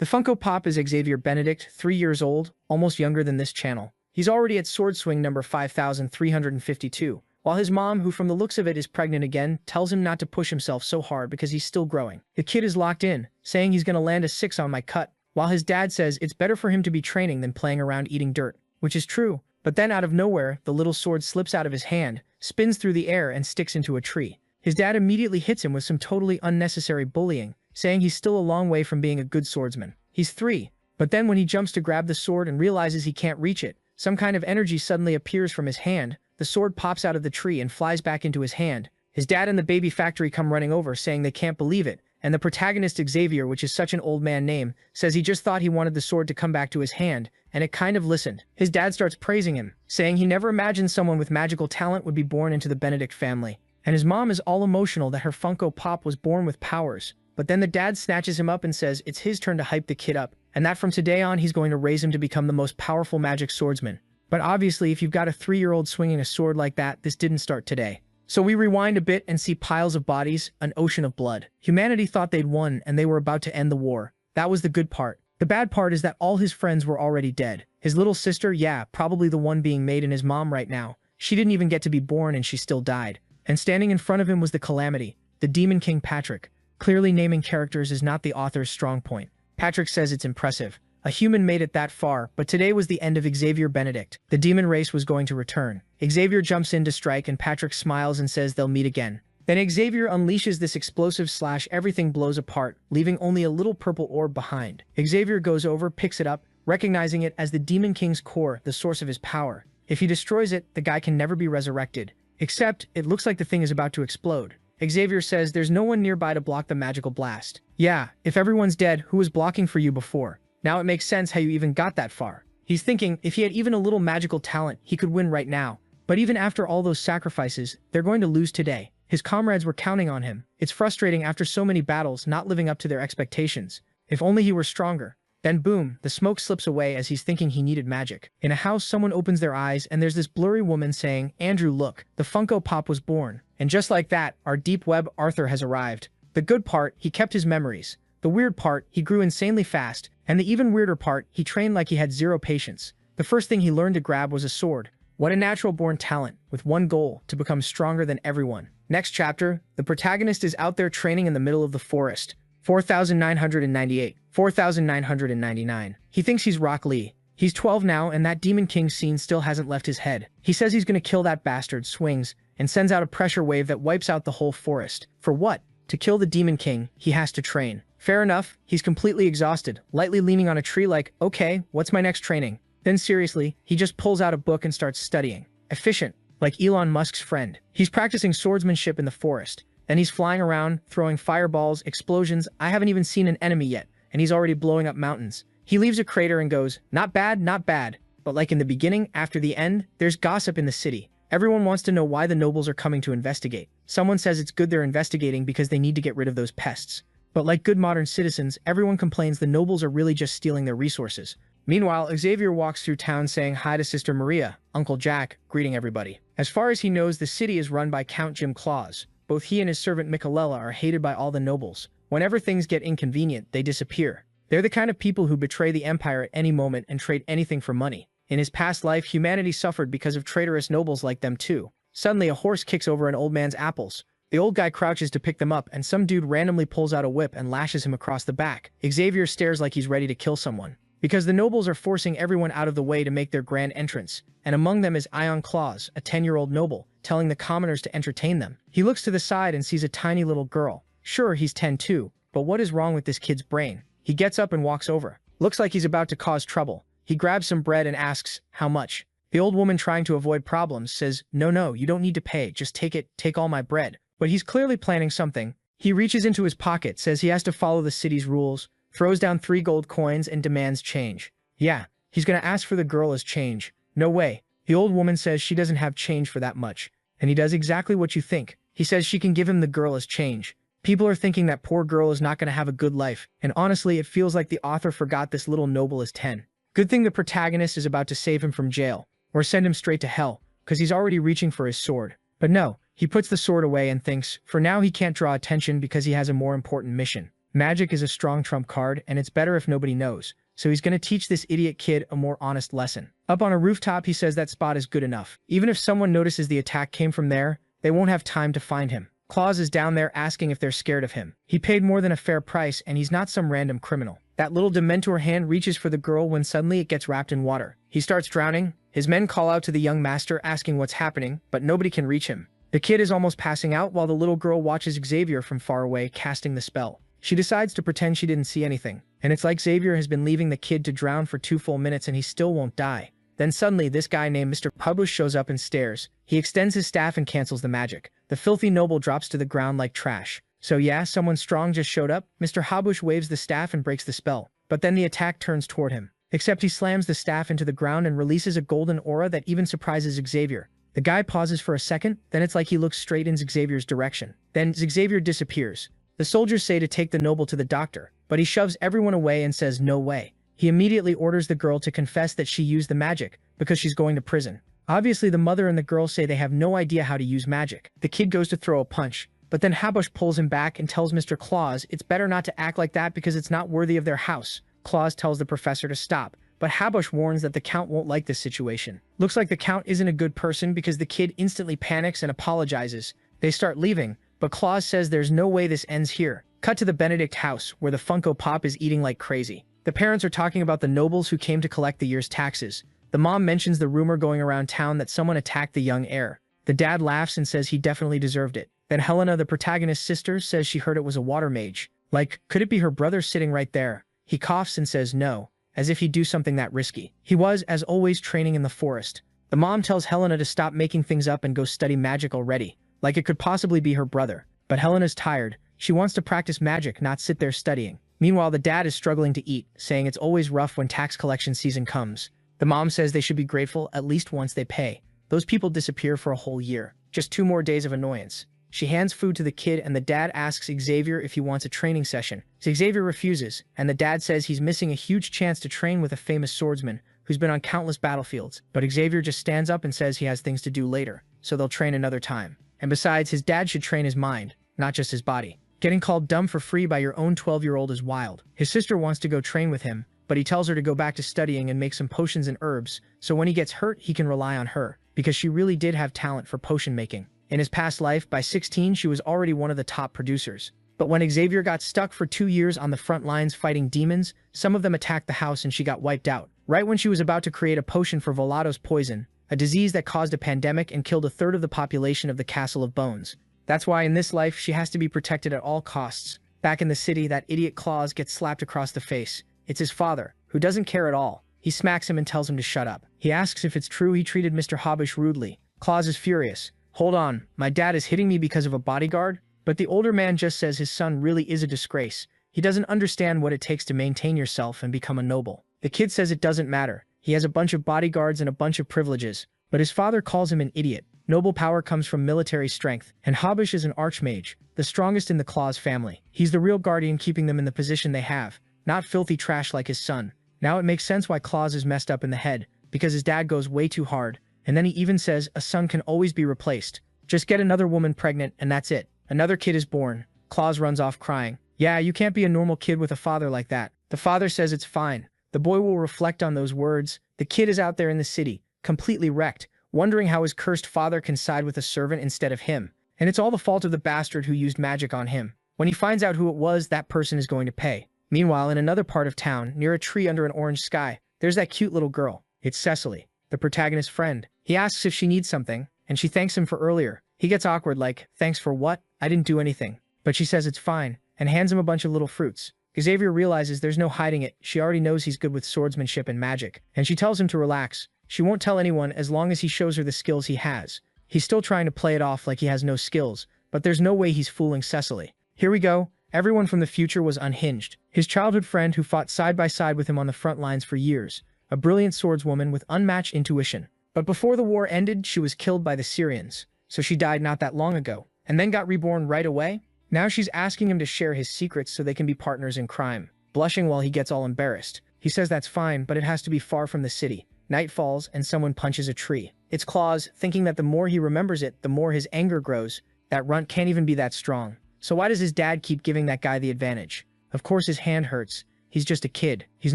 The Funko Pop is Xavier Benedict, 3 years old, almost younger than this channel. He's already at sword swing number 5352, while his mom, who from the looks of it is pregnant again, tells him not to push himself so hard because he's still growing. The kid is locked in, saying he's gonna land a 6 on my cut, while his dad says it's better for him to be training than playing around eating dirt, which is true. But then out of nowhere, the little sword slips out of his hand, spins through the air and sticks into a tree. His dad immediately hits him with some totally unnecessary bullying, saying he's still a long way from being a good swordsman. He's 3, but then when he jumps to grab the sword and realizes he can't reach it, some kind of energy suddenly appears from his hand, the sword pops out of the tree and flies back into his hand. His dad and the baby factory come running over saying they can't believe it, and the protagonist Xavier, which is such an old man name, says he just thought he wanted the sword to come back to his hand, and it kind of listened. His dad starts praising him, saying he never imagined someone with magical talent would be born into the Benedict family. And his mom is all emotional that her Funko Pop was born with powers. But then the dad snatches him up and says it's his turn to hype the kid up, and that from today on he's going to raise him to become the most powerful magic swordsman. But obviously, if you've got a 3-year-old swinging a sword like that, this didn't start today. So we rewind a bit and see piles of bodies, an ocean of blood. Humanity thought they'd won and they were about to end the war. That was the good part. The bad part is that all his friends were already dead. His little sister, yeah, probably the one being made in his mom right now. She didn't even get to be born and she still died. And standing in front of him was the Calamity, the Demon King Patrick. Clearly naming characters is not the author's strong point. Patrick says it's impressive. A human made it that far, but today was the end of Xavier Benedict. The demon race was going to return. Xavier jumps in to strike and Patrick smiles and says they'll meet again. Then Xavier unleashes this explosive slash everything blows apart, leaving only a little purple orb behind. Xavier goes over, picks it up, recognizing it as the Demon King's core, the source of his power. If he destroys it, the guy can never be resurrected. Except, it looks like the thing is about to explode. Xavier says there's no one nearby to block the magical blast. Yeah, if everyone's dead, who was blocking for you before? Now it makes sense how you even got that far. He's thinking, if he had even a little magical talent, he could win right now. But even after all those sacrifices, they're going to lose today. His comrades were counting on him. It's frustrating after so many battles not living up to their expectations. If only he were stronger. Then boom, the smoke slips away as he's thinking he needed magic. In a house, someone opens their eyes and there's this blurry woman saying, Andrew, look, the Funko Pop was born. And just like that, our deep web Arthur has arrived. The good part, he kept his memories. The weird part, he grew insanely fast. And the even weirder part, he trained like he had 0 patience. The first thing he learned to grab was a sword. What a natural-born talent, with one goal, to become stronger than everyone. Next chapter, the protagonist is out there training in the middle of the forest. 4,998, 4,999. He thinks he's Rock Lee. He's 12 now, and that Demon King scene still hasn't left his head. He says he's gonna kill that bastard, swings, and sends out a pressure wave that wipes out the whole forest. For what? To kill the Demon King, he has to train. Fair enough, he's completely exhausted, lightly leaning on a tree like, okay, what's my next training? Then seriously, he just pulls out a book and starts studying. Efficient, like Elon Musk's friend. He's practicing swordsmanship in the forest. Then he's flying around, throwing fireballs, explosions. I haven't even seen an enemy yet, and he's already blowing up mountains. He leaves a crater and goes, not bad, not bad. But like in the beginning, after the end, there's gossip in the city. Everyone wants to know why the nobles are coming to investigate. Someone says it's good they're investigating because they need to get rid of those pests. But like good modern citizens, everyone complains the nobles are really just stealing their resources. Meanwhile, Xavier walks through town saying hi to Sister Maria, Uncle Jack, greeting everybody. As far as he knows, the city is run by Count Jim Claus. Both he and his servant Michelella are hated by all the nobles. Whenever things get inconvenient, they disappear. They're the kind of people who betray the empire at any moment and trade anything for money. In his past life, humanity suffered because of traitorous nobles like them too. Suddenly, a horse kicks over an old man's apples. The old guy crouches to pick them up, and some dude randomly pulls out a whip and lashes him across the back. Xavier stares like he's ready to kill someone. Because the nobles are forcing everyone out of the way to make their grand entrance, and among them is Ion Claus, a 10-year-old noble, telling the commoners to entertain them. He looks to the side and sees a tiny little girl. Sure, he's 10 too, but what is wrong with this kid's brain? He gets up and walks over. Looks like he's about to cause trouble. He grabs some bread and asks, how much? The old woman, trying to avoid problems, says, no, you don't need to pay, just take it, take all my bread. But he's clearly planning something. He reaches into his pocket, says he has to follow the city's rules, throws down 3 gold coins and demands change. Yeah, he's gonna ask for the girl as change. No way. The old woman says she doesn't have change for that much. And he does exactly what you think. He says she can give him the girl as change. People are thinking that poor girl is not gonna have a good life, and honestly, it feels like the author forgot this little noble is 10. Good thing the protagonist is about to save him from jail, or send him straight to hell, because he's already reaching for his sword. But no, he puts the sword away and thinks, for now he can't draw attention because he has a more important mission. Magic is a strong trump card, and it's better if nobody knows. So he's gonna teach this idiot kid a more honest lesson. Up on a rooftop, he says that spot is good enough. Even if someone notices the attack came from there, they won't have time to find him. Claus is down there asking if they're scared of him. He paid more than a fair price, and he's not some random criminal. That little Dementor hand reaches for the girl when suddenly it gets wrapped in water. He starts drowning. His men call out to the young master asking what's happening, but nobody can reach him. The kid is almost passing out while the little girl watches Xavier from far away casting the spell. She decides to pretend she didn't see anything, and it's like Xavier has been leaving the kid to drown for 2 full minutes and he still won't die. Then suddenly this guy named Mr. Publish shows up and stares. He extends his staff and cancels the magic. The filthy noble drops to the ground like trash. So yeah, someone strong just showed up. Mr. Habush waves the staff and breaks the spell. But then the attack turns toward him. Except he slams the staff into the ground and releases a golden aura that even surprises Xavier. The guy pauses for a second, then it's like he looks straight in Xavier's direction. Then Xavier disappears. The soldiers say to take the noble to the doctor, but he shoves everyone away and says no way. He immediately orders the girl to confess that she used the magic, because she's going to prison. Obviously the mother and the girl say they have no idea how to use magic. The kid goes to throw a punch, but then Habush pulls him back and tells Mr. Claus it's better not to act like that because it's not worthy of their house. Claus tells the professor to stop, but Habush warns that the Count won't like this situation. Looks like the Count isn't a good person because the kid instantly panics and apologizes. They start leaving, but Claus says there's no way this ends here. Cut to the Benedict house, where the Funko Pop is eating like crazy. The parents are talking about the nobles who came to collect the year's taxes. The mom mentions the rumor going around town that someone attacked the young heir. The dad laughs and says he definitely deserved it. Then Helena, the protagonist's sister, says she heard it was a water mage. Like, could it be her brother sitting right there? He coughs and says no, as if he'd do something that risky. He was, as always, training in the forest. The mom tells Helena to stop making things up and go study magic already, like it could possibly be her brother. But Helena's tired. She wants to practice magic, not sit there studying. Meanwhile, the dad is struggling to eat, saying it's always rough when tax collection season comes. The mom says they should be grateful at least once they pay. Those people disappear for a whole year. Just 2 more days of annoyance. She hands food to the kid and the dad asks Xavier if he wants a training session. Xavier refuses, and the dad says he's missing a huge chance to train with a famous swordsman who's been on countless battlefields. But Xavier just stands up and says he has things to do later, so they'll train another time. And besides, his dad should train his mind, not just his body. Getting called dumb for free by your own 12-year-old is wild. His sister wants to go train with him, but he tells her to go back to studying and make some potions and herbs, so when he gets hurt, he can rely on her, because she really did have talent for potion making. In his past life, by 16, she was already one of the top producers. But when Xavier got stuck for 2 years on the front lines fighting demons, some of them attacked the house and she got wiped out. Right when she was about to create a potion for Volado's poison, a disease that caused a pandemic and killed 1/3 of the population of the Castle of Bones. That's why in this life, she has to be protected at all costs. Back in the city, that idiot Claus gets slapped across the face. It's his father, who doesn't care at all. He smacks him and tells him to shut up. He asks if it's true he treated Mr. Habush rudely. Claus is furious. Hold on, my dad is hitting me because of a bodyguard? But the older man just says his son really is a disgrace. He doesn't understand what it takes to maintain yourself and become a noble. The kid says it doesn't matter. He has a bunch of bodyguards and a bunch of privileges. But his father calls him an idiot. Noble power comes from military strength, and Habush is an archmage, the strongest in the Claus family. He's the real guardian keeping them in the position they have, not filthy trash like his son. Now it makes sense why Claus is messed up in the head, because his dad goes way too hard, and then he even says a son can always be replaced. Just get another woman pregnant and that's it. Another kid is born. Claus runs off crying. Yeah, you can't be a normal kid with a father like that. The father says it's fine. The boy will reflect on those words. The kid is out there in the city, completely wrecked, wondering how his cursed father can side with a servant instead of him. And it's all the fault of the bastard who used magic on him. When he finds out who it was, that person is going to pay. Meanwhile, in another part of town, near a tree under an orange sky, there's that cute little girl. It's Cecily, the protagonist's friend. He asks if she needs something, and she thanks him for earlier. He gets awkward like, thanks for what? I didn't do anything. But she says it's fine, and hands him a bunch of little fruits. Xavier realizes there's no hiding it. She already knows he's good with swordsmanship and magic, and she tells him to relax. She won't tell anyone as long as he shows her the skills he has. He's still trying to play it off like he has no skills, but there's no way he's fooling Cecily. Here we go. Everyone from the future was unhinged. His childhood friend who fought side by side with him on the front lines for years. A brilliant swordswoman with unmatched intuition. But before the war ended, she was killed by the Syrians. So she died not that long ago, and then got reborn right away? Now she's asking him to share his secrets so they can be partners in crime. Blushing while he gets all embarrassed. He says that's fine, but it has to be far from the city. Night falls, and someone punches a tree. It's Claus, thinking that the more he remembers it, the more his anger grows. That runt can't even be that strong. So why does his dad keep giving that guy the advantage? Of course his hand hurts. He's just a kid. He's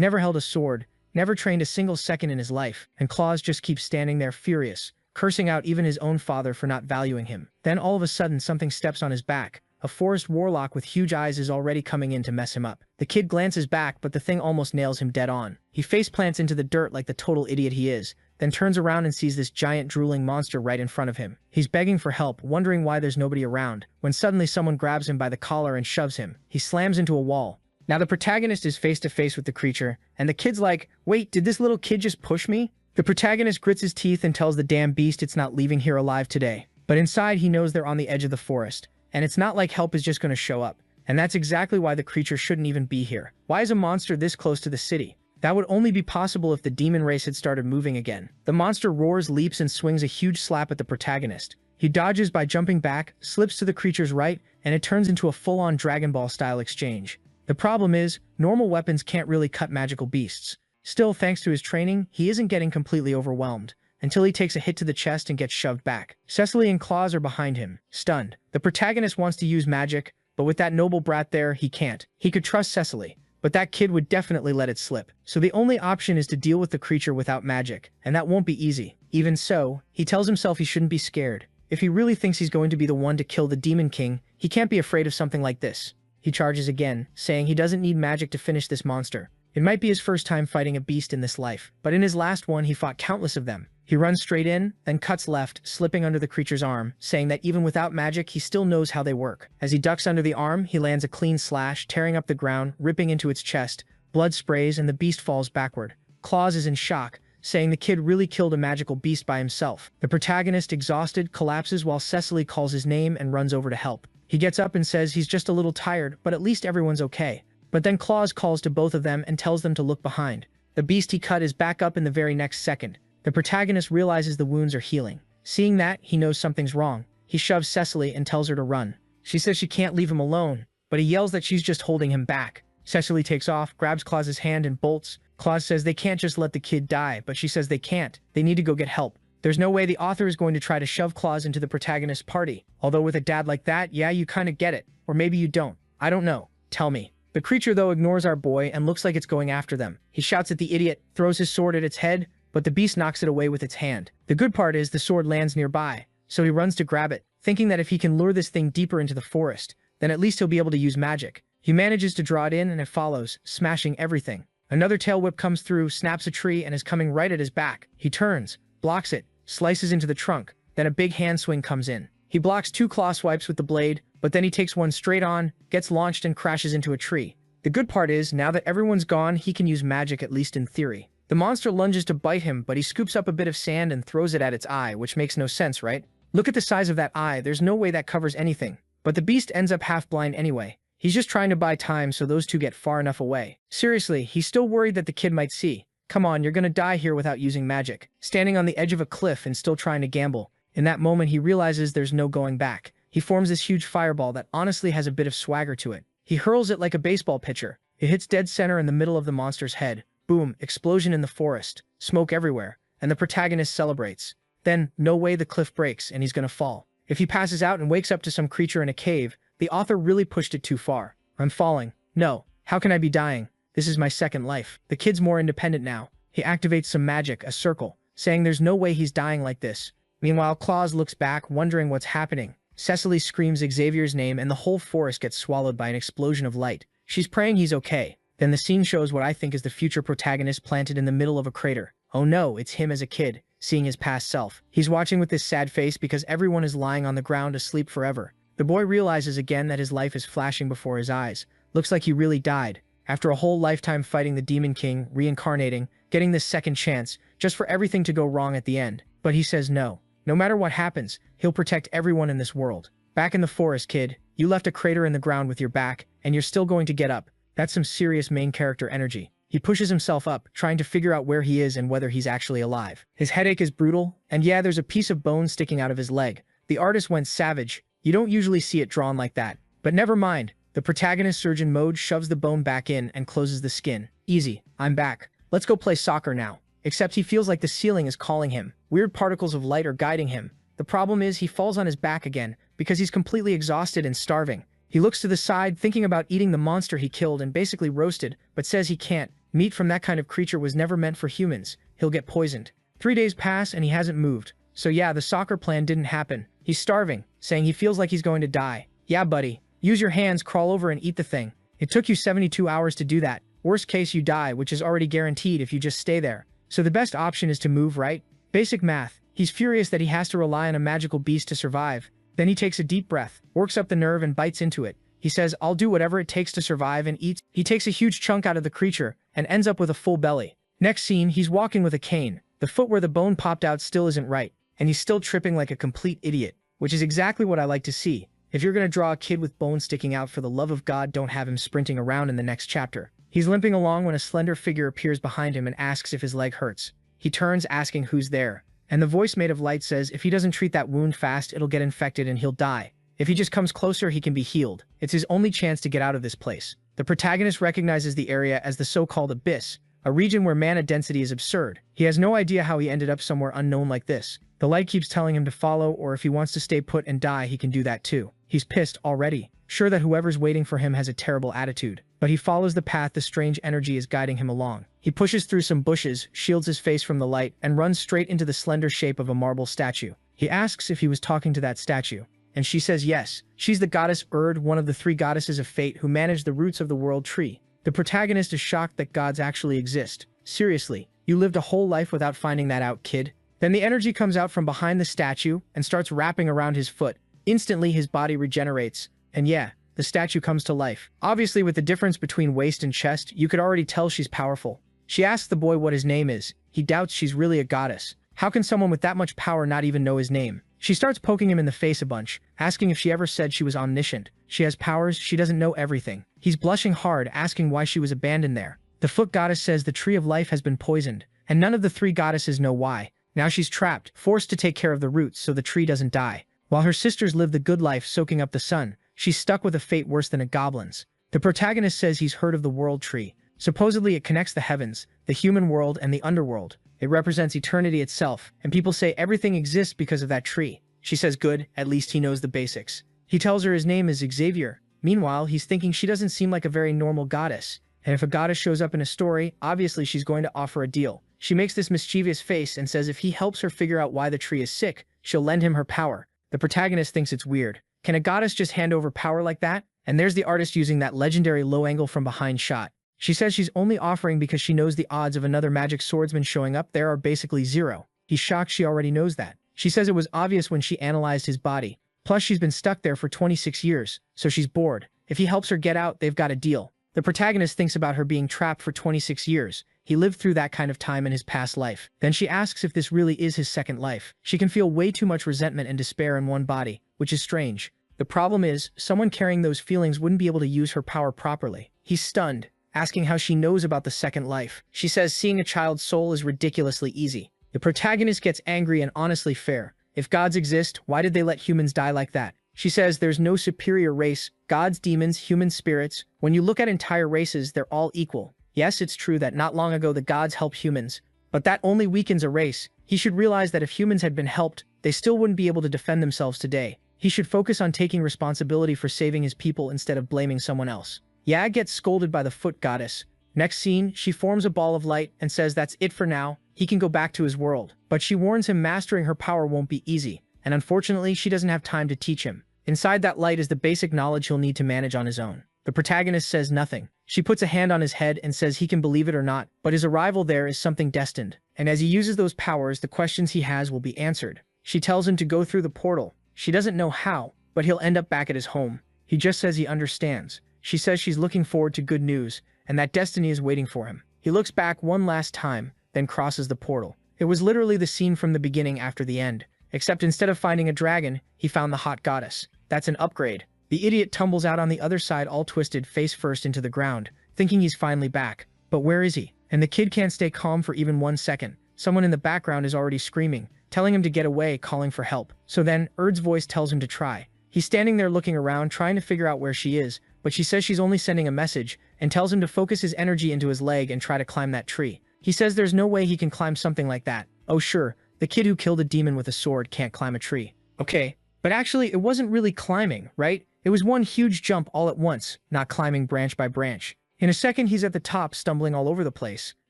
never held a sword, never trained a single second in his life, and Claus just keeps standing there furious, cursing out even his own father for not valuing him. Then all of a sudden something steps on his back. A forest warlock with huge eyes is already coming in to mess him up. The kid glances back, but the thing almost nails him dead on. He faceplants into the dirt like the total idiot he is, then turns around and sees this giant drooling monster right in front of him. He's begging for help, wondering why there's nobody around, when suddenly someone grabs him by the collar and shoves him. He slams into a wall. Now the protagonist is face to face with the creature, and the kid's like, "Wait, did this little kid just push me?" The protagonist grits his teeth and tells the damn beast it's not leaving here alive today. But inside he knows they're on the edge of the forest, and it's not like help is just going to show up. And that's exactly why the creature shouldn't even be here. Why is a monster this close to the city? That would only be possible if the demon race had started moving again. The monster roars, leaps, and swings a huge slap at the protagonist. He dodges by jumping back, slips to the creature's right, and it turns into a full-on Dragon Ball style exchange. The problem is, normal weapons can't really cut magical beasts. Still, thanks to his training, he isn't getting completely overwhelmed, until he takes a hit to the chest and gets shoved back. Cecily and Claus are behind him, stunned. The protagonist wants to use magic, but with that noble brat there, he can't. He could trust Cecily, but that kid would definitely let it slip. So the only option is to deal with the creature without magic, and that won't be easy. Even so, he tells himself he shouldn't be scared. If he really thinks he's going to be the one to kill the Demon King, he can't be afraid of something like this. He charges again, saying he doesn't need magic to finish this monster. It might be his first time fighting a beast in this life, but in his last one he fought countless of them. He runs straight in, then cuts left, slipping under the creature's arm, saying that even without magic he still knows how they work. As he ducks under the arm, he lands a clean slash, tearing up the ground, ripping into its chest. Blood sprays and the beast falls backward. Claus is in shock, saying the kid really killed a magical beast by himself. The protagonist, exhausted, collapses while Cecily calls his name and runs over to help. He gets up and says he's just a little tired, but at least everyone's okay. But then Claus calls to both of them and tells them to look behind. The beast he cut is back up in the very next second. The protagonist realizes the wounds are healing. Seeing that, he knows something's wrong. He shoves Cecily and tells her to run. She says she can't leave him alone, but he yells that she's just holding him back. Cecily takes off, grabs Claus's hand and bolts. Claus says they can't just let the kid die, but she says they can't. They need to go get help. There's no way the author is going to try to shove Claus into the protagonist's party. Although with a dad like that, yeah, you kinda get it. Or maybe you don't. I don't know. Tell me. The creature, though, ignores our boy and looks like it's going after them. He shouts at the idiot, throws his sword at its head, but the beast knocks it away with its hand. The good part is the sword lands nearby, so he runs to grab it, thinking that if he can lure this thing deeper into the forest, then at least he'll be able to use magic. He manages to draw it in and it follows, smashing everything. Another tail whip comes through, snaps a tree, and is coming right at his back. He turns, blocks it, slices into the trunk, then a big hand swing comes in. He blocks 2 claw swipes with the blade, but then he takes one straight on, gets launched and crashes into a tree. The good part is, now that everyone's gone, he can use magic, at least in theory. The monster lunges to bite him, but he scoops up a bit of sand and throws it at its eye, which makes no sense, right? Look at the size of that eye, there's no way that covers anything. But the beast ends up half blind anyway. He's just trying to buy time so those two get far enough away. Seriously, he's still worried that the kid might see. Come on, you're gonna die here without using magic. Standing on the edge of a cliff and still trying to gamble. In that moment, he realizes there's no going back. He forms this huge fireball that honestly has a bit of swagger to it. He hurls it like a baseball pitcher. It hits dead center in the middle of the monster's head. Boom, explosion in the forest. Smoke everywhere. And the protagonist celebrates. Then, no way, the cliff breaks and he's gonna fall. If he passes out and wakes up to some creature in a cave, the author really pushed it too far. I'm falling. No. How can I be dying? This is my second life. The kid's more independent now. He activates some magic, a circle, saying there's no way he's dying like this. Meanwhile, Claus looks back, wondering what's happening. Cecily screams Xavier's name and the whole forest gets swallowed by an explosion of light. She's praying he's okay. Then the scene shows what I think is the future protagonist planted in the middle of a crater. Oh no, it's him as a kid, seeing his past self. He's watching with this sad face because everyone is lying on the ground asleep forever. The boy realizes again that his life is flashing before his eyes. Looks like he really died. After a whole lifetime fighting the Demon King, reincarnating, getting this second chance, just for everything to go wrong at the end. But he says no. No matter what happens, he'll protect everyone in this world. Back in the forest, kid, you left a crater in the ground with your back, and you're still going to get up. That's some serious main character energy. He pushes himself up, trying to figure out where he is and whether he's actually alive. His headache is brutal, and yeah, there's a piece of bone sticking out of his leg. The artist went savage. You don't usually see it drawn like that. But never mind. The protagonist, surgeon mode, shoves the bone back in and closes the skin. Easy. I'm back. Let's go play soccer now. Except he feels like the ceiling is calling him. Weird particles of light are guiding him. The problem is he falls on his back again because he's completely exhausted and starving. He looks to the side, thinking about eating the monster he killed and basically roasted, but says he can't. Meat from that kind of creature was never meant for humans. He'll get poisoned. 3 days pass and he hasn't moved. So yeah, the soccer plan didn't happen. He's starving, saying he feels like he's going to die. Yeah, buddy. Use your hands, crawl over and eat the thing. It took you 72 hours to do that. Worst case, you die, which is already guaranteed if you just stay there. So the best option is to move, right? Basic math. He's furious that he has to rely on a magical beast to survive. Then he takes a deep breath, works up the nerve and bites into it. He says, I'll do whatever it takes to survive, and eats. He takes a huge chunk out of the creature and ends up with a full belly. Next scene, he's walking with a cane. The foot where the bone popped out still isn't right, and he's still tripping like a complete idiot, which is exactly what I like to see. If you're going to draw a kid with bones sticking out, for the love of God, don't have him sprinting around in the next chapter. He's limping along when a slender figure appears behind him and asks if his leg hurts. He turns, asking who's there, and the voice made of light says if he doesn't treat that wound fast, it'll get infected and he'll die. If he just comes closer, he can be healed. It's his only chance to get out of this place. The protagonist recognizes the area as the so-called abyss, a region where mana density is absurd. He has no idea how he ended up somewhere unknown like this. The light keeps telling him to follow, or if he wants to stay put and die, he can do that too. He's pissed already, sure that whoever's waiting for him has a terrible attitude. But he follows the path the strange energy is guiding him along. He pushes through some bushes, shields his face from the light, and runs straight into the slender shape of a marble statue. He asks if he was talking to that statue, and she says yes. She's the goddess Erd, one of the 3 goddesses of fate who manage the roots of the world tree. The protagonist is shocked that gods actually exist. Seriously, you lived a whole life without finding that out, kid? Then the energy comes out from behind the statue and starts wrapping around his foot. Instantly, his body regenerates, and yeah, the statue comes to life. Obviously, with the difference between waist and chest, you could already tell she's powerful. She asks the boy what his name is. He doubts she's really a goddess. How can someone with that much power not even know his name? She starts poking him in the face a bunch, asking if she ever said she was omniscient. She has powers, she doesn't know everything. He's blushing hard, asking why she was abandoned there. The foot goddess says the tree of life has been poisoned, and none of the 3 goddesses know why. Now she's trapped, forced to take care of the roots so the tree doesn't die. While her sisters live the good life soaking up the sun, she's stuck with a fate worse than a goblin's. The protagonist says he's heard of the world tree. Supposedly it connects the heavens, the human world, and the underworld. It represents eternity itself, and people say everything exists because of that tree. She says good, at least he knows the basics. He tells her his name is Xavier. Meanwhile, he's thinking she doesn't seem like a very normal goddess. And if a goddess shows up in a story, obviously she's going to offer a deal. She makes this mischievous face and says if he helps her figure out why the tree is sick, she'll lend him her power. The protagonist thinks it's weird. Can a goddess just hand over power like that? And there's the artist using that legendary low-angle from behind shot. She says she's only offering because she knows the odds of another magic swordsman showing up there are basically 0. He's shocked she already knows that. She says it was obvious when she analyzed his body. Plus, she's been stuck there for 26 years, so she's bored. If he helps her get out, they've got a deal. The protagonist thinks about her being trapped for 26 years. He lived through that kind of time in his past life. Then she asks if this really is his second life. She can feel way too much resentment and despair in one body, which is strange. The problem is, someone carrying those feelings wouldn't be able to use her power properly. He's stunned, asking how she knows about the second life. She says seeing a child's soul is ridiculously easy. The protagonist gets angry and honestly fair. If gods exist, why did they let humans die like that? She says there's no superior race, gods, demons, human spirits. When you look at entire races, they're all equal. Yes, it's true that not long ago the gods helped humans, but that only weakens a race. He should realize that if humans had been helped, they still wouldn't be able to defend themselves today. He should focus on taking responsibility for saving his people instead of blaming someone else. Yag gets scolded by the foot goddess. Next scene, she forms a ball of light and says that's it for now. He can go back to his world. But she warns him mastering her power won't be easy, and unfortunately she doesn't have time to teach him. Inside that light is the basic knowledge he'll need to manage on his own. The protagonist says nothing. She puts a hand on his head and says he can believe it or not, but his arrival there is something destined. And as he uses those powers, the questions he has will be answered. She tells him to go through the portal. She doesn't know how, but he'll end up back at his home. He just says he understands. She says she's looking forward to good news, and that destiny is waiting for him. He looks back one last time, then crosses the portal. It was literally the scene from the beginning after the end, except instead of finding a dragon, he found the hot goddess. That's an upgrade. The idiot tumbles out on the other side all twisted face first into the ground, thinking he's finally back. But where is he? And the kid can't stay calm for even 1 second. Someone in the background is already screaming, telling him to get away, calling for help. So then, Erd's voice tells him to try. He's standing there looking around, trying to figure out where she is, but she says she's only sending a message, and tells him to focus his energy into his leg and try to climb that tree. He says there's no way he can climb something like that. Oh sure, the kid who killed a demon with a sword can't climb a tree. Okay, but actually it wasn't really climbing, right? It was one huge jump all at once, not climbing branch by branch. In a second, he's at the top, stumbling all over the place.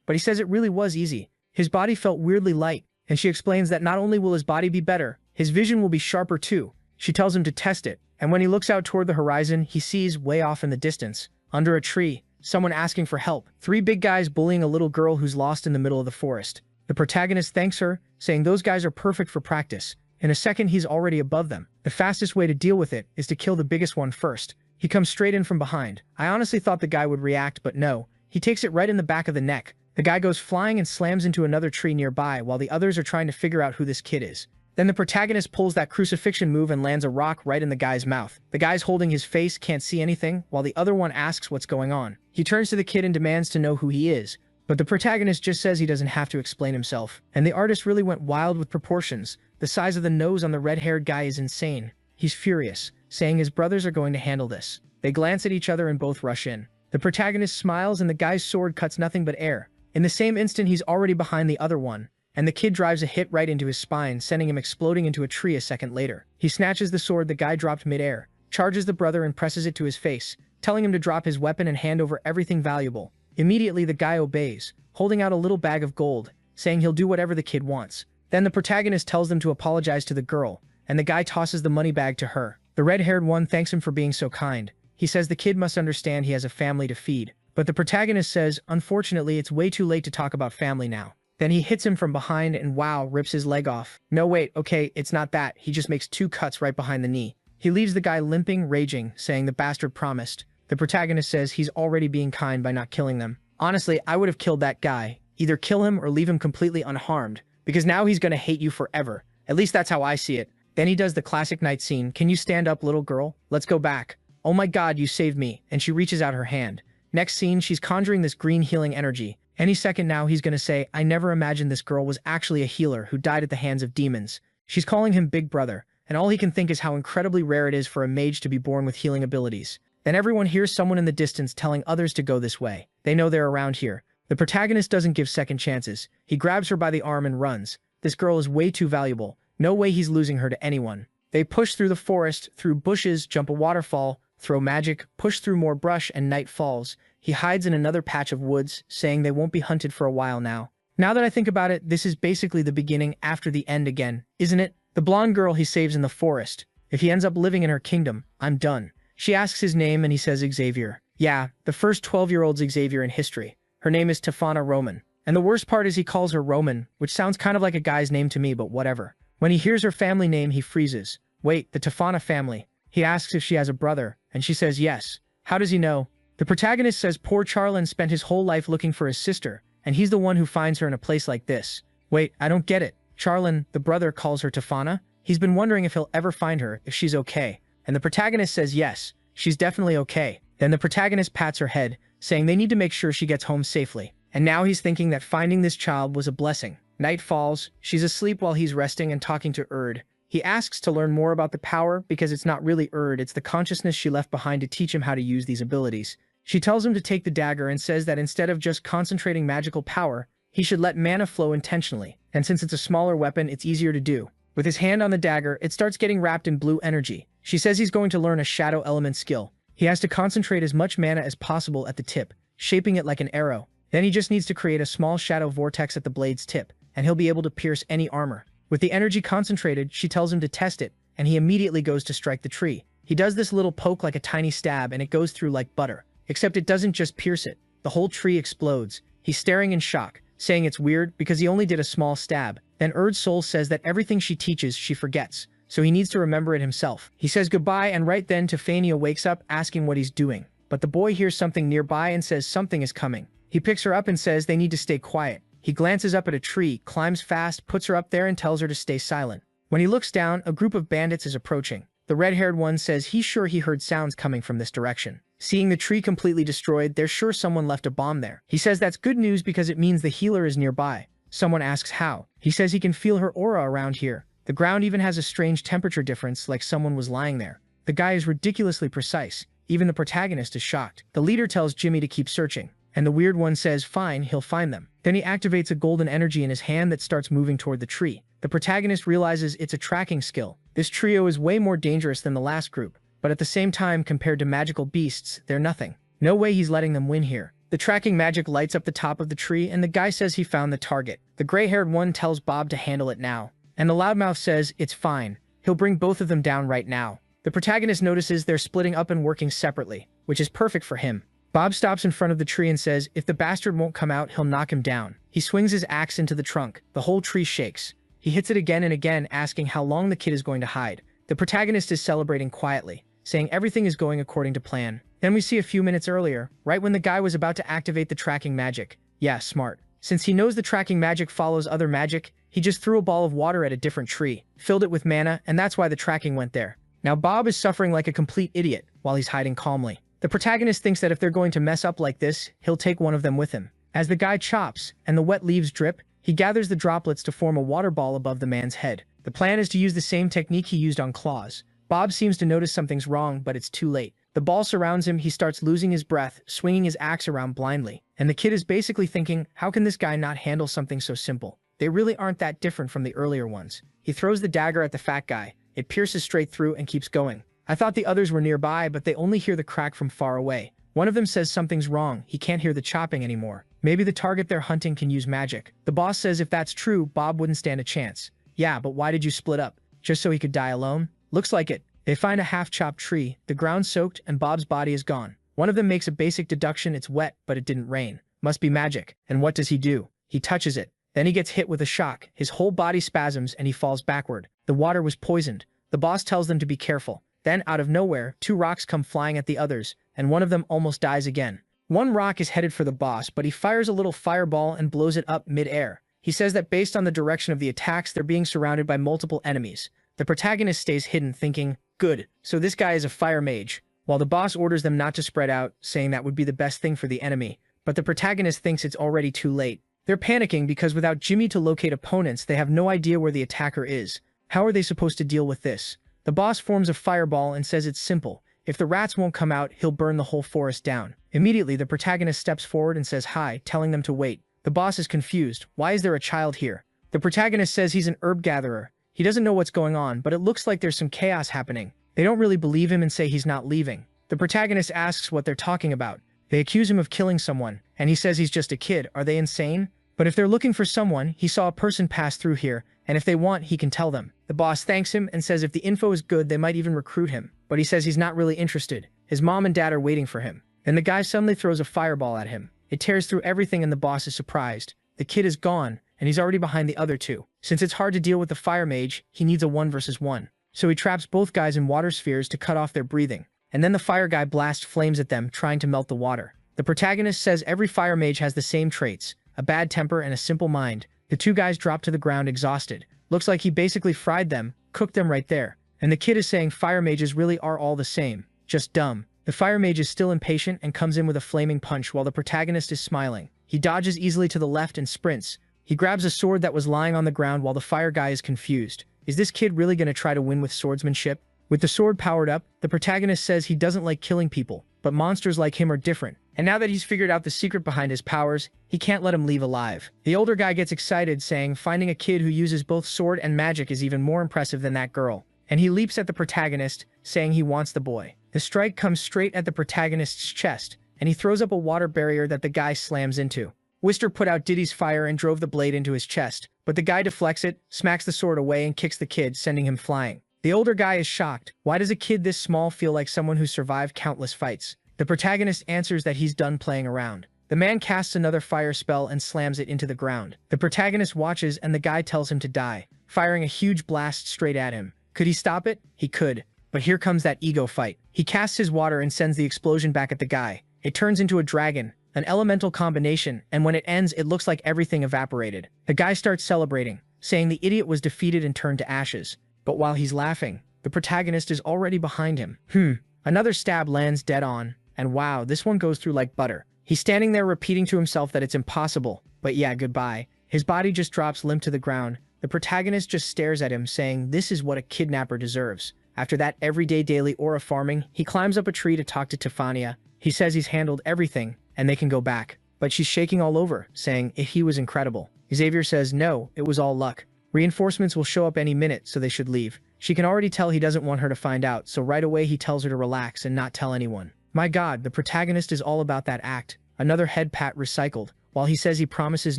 But he says it really was easy. His body felt weirdly light, and she explains that not only will his body be better, his vision will be sharper too. She tells him to test it, and when he looks out toward the horizon, he sees, way off in the distance, under a tree, someone asking for help. 3 big guys bullying a little girl who's lost in the middle of the forest. The protagonist thanks her, saying those guys are perfect for practice. In a second, he's already above them. The fastest way to deal with it is to kill the biggest one first. He comes straight in from behind. I honestly thought the guy would react, but no. He takes it right in the back of the neck. The guy goes flying and slams into another tree nearby while the others are trying to figure out who this kid is. Then the protagonist pulls that crucifixion move and lands a rock right in the guy's mouth. The guy's holding his face, can't see anything, while the other one asks what's going on. He turns to the kid and demands to know who he is. But the protagonist just says he doesn't have to explain himself. And the artist really went wild with proportions. The size of the nose on the red-haired guy is insane. He's furious, saying his brothers are going to handle this. They glance at each other and both rush in. The protagonist smiles and the guy's sword cuts nothing but air. In the same instant, he's already behind the other one, and the kid drives a hit right into his spine, sending him exploding into a tree a second later. He snatches the sword the guy dropped mid-air, charges the brother and presses it to his face, telling him to drop his weapon and hand over everything valuable. Immediately, the guy obeys, holding out a little bag of gold, saying he'll do whatever the kid wants. Then the protagonist tells them to apologize to the girl, and the guy tosses the money bag to her. The red-haired one thanks him for being so kind. He says the kid must understand he has a family to feed. But the protagonist says, unfortunately, it's way too late to talk about family now. Then he hits him from behind and wow, rips his leg off. No wait, okay, it's not that. He just makes 2 cuts right behind the knee. He leaves the guy limping, raging, saying the bastard promised. The protagonist says he's already being kind by not killing them. Honestly, I would have killed that guy. Either kill him or leave him completely unharmed, because now he's gonna hate you forever. At least that's how I see it. Then he does the classic night scene. Can you stand up, little girl? Let's go back. Oh my god, you saved me. And she reaches out her hand. Next scene, she's conjuring this green healing energy. Any second now, he's gonna say, I never imagined this girl was actually a healer who died at the hands of demons. She's calling him Big Brother, and all he can think is how incredibly rare it is for a mage to be born with healing abilities. Then everyone hears someone in the distance telling others to go this way. They know they're around here. The protagonist doesn't give second chances. He grabs her by the arm and runs. This girl is way too valuable. No way he's losing her to anyone. They push through the forest, through bushes, jump a waterfall, throw magic, push through more brush, and night falls. He hides in another patch of woods, saying they won't be hunted for a while now. Now that I think about it, this is basically the beginning after the end again, isn't it? The blonde girl he saves in the forest. If he ends up living in her kingdom, I'm done. She asks his name and he says Xavier. Yeah, the first 12-year-old Xavier in history. Her name is Tefana Roman. And the worst part is he calls her Roman, which sounds kind of like a guy's name to me, but whatever. When he hears her family name, he freezes. Wait, the Tefana family. He asks if she has a brother, and she says yes. How does he know? The protagonist says poor Charlin spent his whole life looking for his sister, and he's the one who finds her in a place like this. Wait, I don't get it. Charlin, the brother, calls her Tefana? He's been wondering if he'll ever find her, if she's okay. And the protagonist says yes, she's definitely okay. Then the protagonist pats her head, saying they need to make sure she gets home safely. And now he's thinking that finding this child was a blessing. Night falls, she's asleep while he's resting and talking to Erd. He asks to learn more about the power because it's not really Erd, it's the consciousness she left behind to teach him how to use these abilities. She tells him to take the dagger and says that instead of just concentrating magical power, he should let mana flow intentionally. And since it's a smaller weapon, it's easier to do. With his hand on the dagger, it starts getting wrapped in blue energy. She says he's going to learn a shadow element skill. He has to concentrate as much mana as possible at the tip, shaping it like an arrow. Then he just needs to create a small shadow vortex at the blade's tip, and he'll be able to pierce any armor. With the energy concentrated, she tells him to test it, and he immediately goes to strike the tree. He does this little poke like a tiny stab, and it goes through like butter. Except it doesn't just pierce it. The whole tree explodes. He's staring in shock, saying it's weird because he only did a small stab. Then Erd's soul says that everything she teaches, she forgets, so he needs to remember it himself. He says goodbye, and right then Tefania wakes up, asking what he's doing. But the boy hears something nearby and says something is coming. He picks her up and says they need to stay quiet. He glances up at a tree, climbs fast, puts her up there and tells her to stay silent. When he looks down, a group of bandits is approaching. The red-haired one says he's sure he heard sounds coming from this direction. Seeing the tree completely destroyed, they're sure someone left a bomb there. He says that's good news because it means the healer is nearby. Someone asks how. He says he can feel her aura around here. The ground even has a strange temperature difference, like someone was lying there. The guy is ridiculously precise. Even the protagonist is shocked. The leader tells Jimmy to keep searching, and the weird one says fine, he'll find them. Then he activates a golden energy in his hand that starts moving toward the tree. The protagonist realizes it's a tracking skill. This trio is way more dangerous than the last group. but at the same time, compared to magical beasts, they're nothing. No way he's letting them win here. The tracking magic lights up the top of the tree, and the guy says he found the target. The gray-haired one tells Bob to handle it now, and the loudmouth says it's fine. He'll bring both of them down right now. The protagonist notices they're splitting up and working separately, which is perfect for him. Bob stops in front of the tree and says if the bastard won't come out, he'll knock him down. He swings his axe into the trunk. The whole tree shakes. He hits it again and again, asking how long the kid is going to hide. The protagonist is celebrating quietly, saying everything is going according to plan. Then we see a few minutes earlier, right when the guy was about to activate the tracking magic. Yeah, smart. Since he knows the tracking magic follows other magic, he just threw a ball of water at a different tree, filled it with mana, and that's why the tracking went there. Now Bob is suffering like a complete idiot while he's hiding calmly. The protagonist thinks that if they're going to mess up like this, he'll take one of them with him. As the guy chops and the wet leaves drip, he gathers the droplets to form a water ball above the man's head. The plan is to use the same technique he used on Claws. Bob seems to notice something's wrong, but it's too late. The ball surrounds him, he starts losing his breath, swinging his axe around blindly. And the kid is basically thinking, how can this guy not handle something so simple? They really aren't that different from the earlier ones. He throws the dagger at the fat guy. It pierces straight through and keeps going. I thought the others were nearby, but they only hear the crack from far away. One of them says something's wrong, he can't hear the chopping anymore. Maybe the target they're hunting can use magic. The boss says if that's true, Bob wouldn't stand a chance. Yeah, but why did you split up? Just so he could die alone? Looks like it. They find a half-chopped tree, the ground soaked, and Bob's body is gone. One of them makes a basic deduction, it's wet, but it didn't rain. Must be magic. And what does he do? He touches it. Then he gets hit with a shock. His whole body spasms and he falls backward. The water was poisoned. The boss tells them to be careful. Then, out of nowhere, 2 rocks come flying at the others, and one of them almost dies again. One rock is headed for the boss, but he fires a little fireball and blows it up mid-air. He says that based on the direction of the attacks, they're being surrounded by multiple enemies. The protagonist stays hidden, thinking, good, so this guy is a fire mage, while the boss orders them not to spread out, saying that would be the best thing for the enemy. But the protagonist thinks it's already too late. They're panicking because without Jimmy to locate opponents, they have no idea where the attacker is. How are they supposed to deal with this? The boss forms a fireball and says it's simple. If the rats won't come out, he'll burn the whole forest down. Immediately, the protagonist steps forward and says hi, telling them to wait. The boss is confused. Why is there a child here? The protagonist says he's an herb gatherer. He doesn't know what's going on, but it looks like there's some chaos happening. They don't really believe him and say he's not leaving. The protagonist asks what they're talking about. They accuse him of killing someone, and he says he's just a kid. Are they insane? But if they're looking for someone, he saw a person pass through here, and if they want, he can tell them. The boss thanks him and says if the info is good, they might even recruit him. But he says he's not really interested. His mom and dad are waiting for him. Then the guy suddenly throws a fireball at him. It tears through everything and the boss is surprised. The kid is gone, and he's already behind the other 2. Since it's hard to deal with the fire mage, he needs a 1 versus 1. So he traps both guys in water spheres to cut off their breathing. And then the fire guy blasts flames at them, trying to melt the water. The protagonist says every fire mage has the same traits, a bad temper and a simple mind. The 2 guys drop to the ground exhausted. Looks like he basically fried them, cooked them right there. And the kid is saying fire mages really are all the same, just dumb. The fire mage is still impatient and comes in with a flaming punch while the protagonist is smiling. He dodges easily to the left and sprints. He grabs a sword that was lying on the ground while the fire guy is confused. Is this kid really going to try to win with swordsmanship? With the sword powered up, the protagonist says he doesn't like killing people, but monsters like him are different. And now that he's figured out the secret behind his powers, he can't let him leave alive. The older guy gets excited, saying finding a kid who uses both sword and magic is even more impressive than that girl. And he leaps at the protagonist, saying he wants the boy. The strike comes straight at the protagonist's chest, and he throws up a water barrier that the guy slams into. Wister put out Diddy's fire and drove the blade into his chest, but the guy deflects it, smacks the sword away, and kicks the kid, sending him flying. The older guy is shocked. Why does a kid this small feel like someone who survived countless fights? The protagonist answers that he's done playing around. The man casts another fire spell and slams it into the ground. The protagonist watches and the guy tells him to die, firing a huge blast straight at him. Could he stop it? He could. But here comes that ego fight. He casts his water and sends the explosion back at the guy. It turns into a dragon, an elemental combination, and when it ends, it looks like everything evaporated. The guy starts celebrating, saying the idiot was defeated and turned to ashes. But while he's laughing, the protagonist is already behind him. Another stab lands dead on, and wow, this one goes through like butter. He's standing there repeating to himself that it's impossible, but yeah, goodbye. His body just drops limp to the ground. The protagonist just stares at him, saying this is what a kidnapper deserves. After that everyday daily aura farming, he climbs up a tree to talk to Tefania. He says he's handled everything, and they can go back. But she's shaking all over, saying he was incredible. Xavier says no, it was all luck. Reinforcements will show up any minute, so they should leave. She can already tell he doesn't want her to find out, so right away he tells her to relax and not tell anyone. My god, the protagonist is all about that act. Another head pat recycled, while he says he promises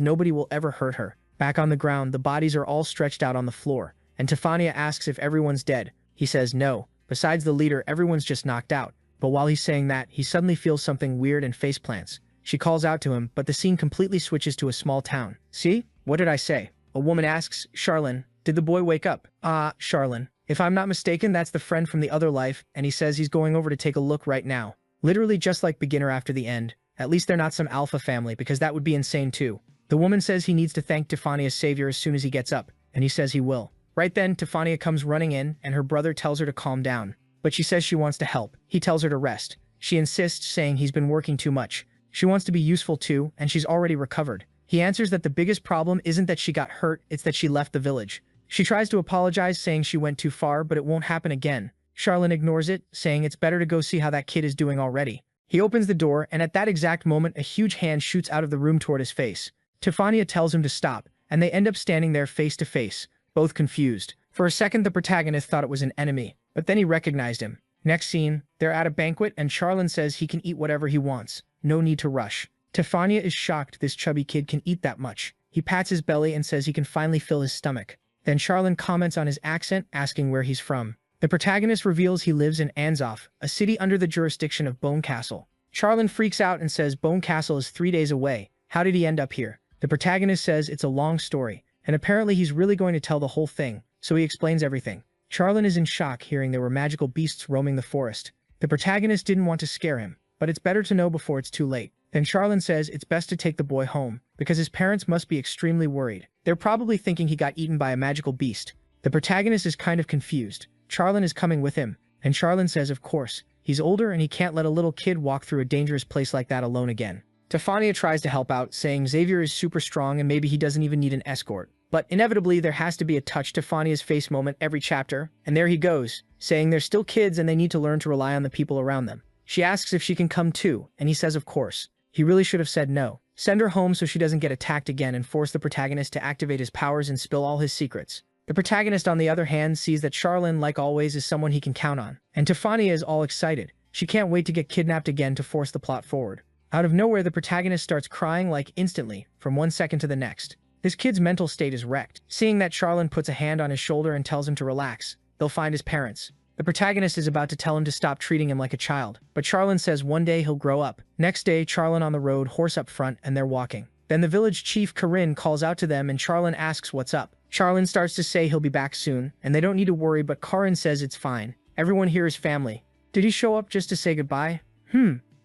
nobody will ever hurt her. Back on the ground, the bodies are all stretched out on the floor, and Tefania asks if everyone's dead. He says no. Besides the leader, everyone's just knocked out. But while he's saying that, he suddenly feels something weird and faceplants. She calls out to him, but the scene completely switches to a small town. See? What did I say? A woman asks, Charlene, did the boy wake up? Charlene. If I'm not mistaken, that's the friend from the other life, and he says he's going over to take a look right now. Literally just like Beginner after the end. At least they're not some alpha family, because that would be insane too. The woman says he needs to thank Tefania's savior as soon as he gets up, and he says he will. Right then, Tefania comes running in, and her brother tells her to calm down. But she says she wants to help. He tells her to rest. She insists, saying he's been working too much. She wants to be useful too, and she's already recovered. He answers that the biggest problem isn't that she got hurt, it's that she left the village. She tries to apologize, saying she went too far, but it won't happen again. Charlene ignores it, saying it's better to go see how that kid is doing already. He opens the door, and at that exact moment, a huge hand shoots out of the room toward his face. Tefania tells him to stop, and they end up standing there face to face, both confused. For a second, the protagonist thought it was an enemy, but then he recognized him. Next scene, they're at a banquet, and Charlene says he can eat whatever he wants. No need to rush. Tefania is shocked this chubby kid can eat that much. He pats his belly and says he can finally fill his stomach. Then Charlene comments on his accent, asking where he's from. The protagonist reveals he lives in Anzoff, a city under the jurisdiction of Bone Castle. Charlene freaks out and says Bone Castle is 3 days away. How did he end up here? The protagonist says it's a long story, and apparently he's really going to tell the whole thing, so he explains everything. Charlene is in shock hearing there were magical beasts roaming the forest. The protagonist didn't want to scare him, but it's better to know before it's too late. Then Charlene says it's best to take the boy home, because his parents must be extremely worried. They're probably thinking he got eaten by a magical beast. The protagonist is kind of confused. Charlene is coming with him, and Charlene says of course, he's older and he can't let a little kid walk through a dangerous place like that alone again. Tefania tries to help out, saying Xavier is super strong and maybe he doesn't even need an escort. But inevitably, there has to be a touch Tefania's face moment every chapter, and there he goes, saying they're still kids and they need to learn to rely on the people around them. She asks if she can come too, and he says of course. He really should have said no. Send her home so she doesn't get attacked again and force the protagonist to activate his powers and spill all his secrets. The protagonist, on the other hand, sees that Charlene, like always, is someone he can count on. And Tefania is all excited. She can't wait to get kidnapped again to force the plot forward. Out of nowhere, the protagonist starts crying like instantly, from 1 second to the next. This kid's mental state is wrecked. Seeing that, Charlene puts a hand on his shoulder and tells him to relax. They'll find his parents. The protagonist is about to tell him to stop treating him like a child, but Charlene says one day he'll grow up. Next day, Charlene on the road, horse up front, and they're walking. Then the village chief, Corinne, calls out to them and Charlene asks what's up. Charlene starts to say he'll be back soon, and they don't need to worry, but Corinne says it's fine. Everyone here is family. Did he show up just to say goodbye?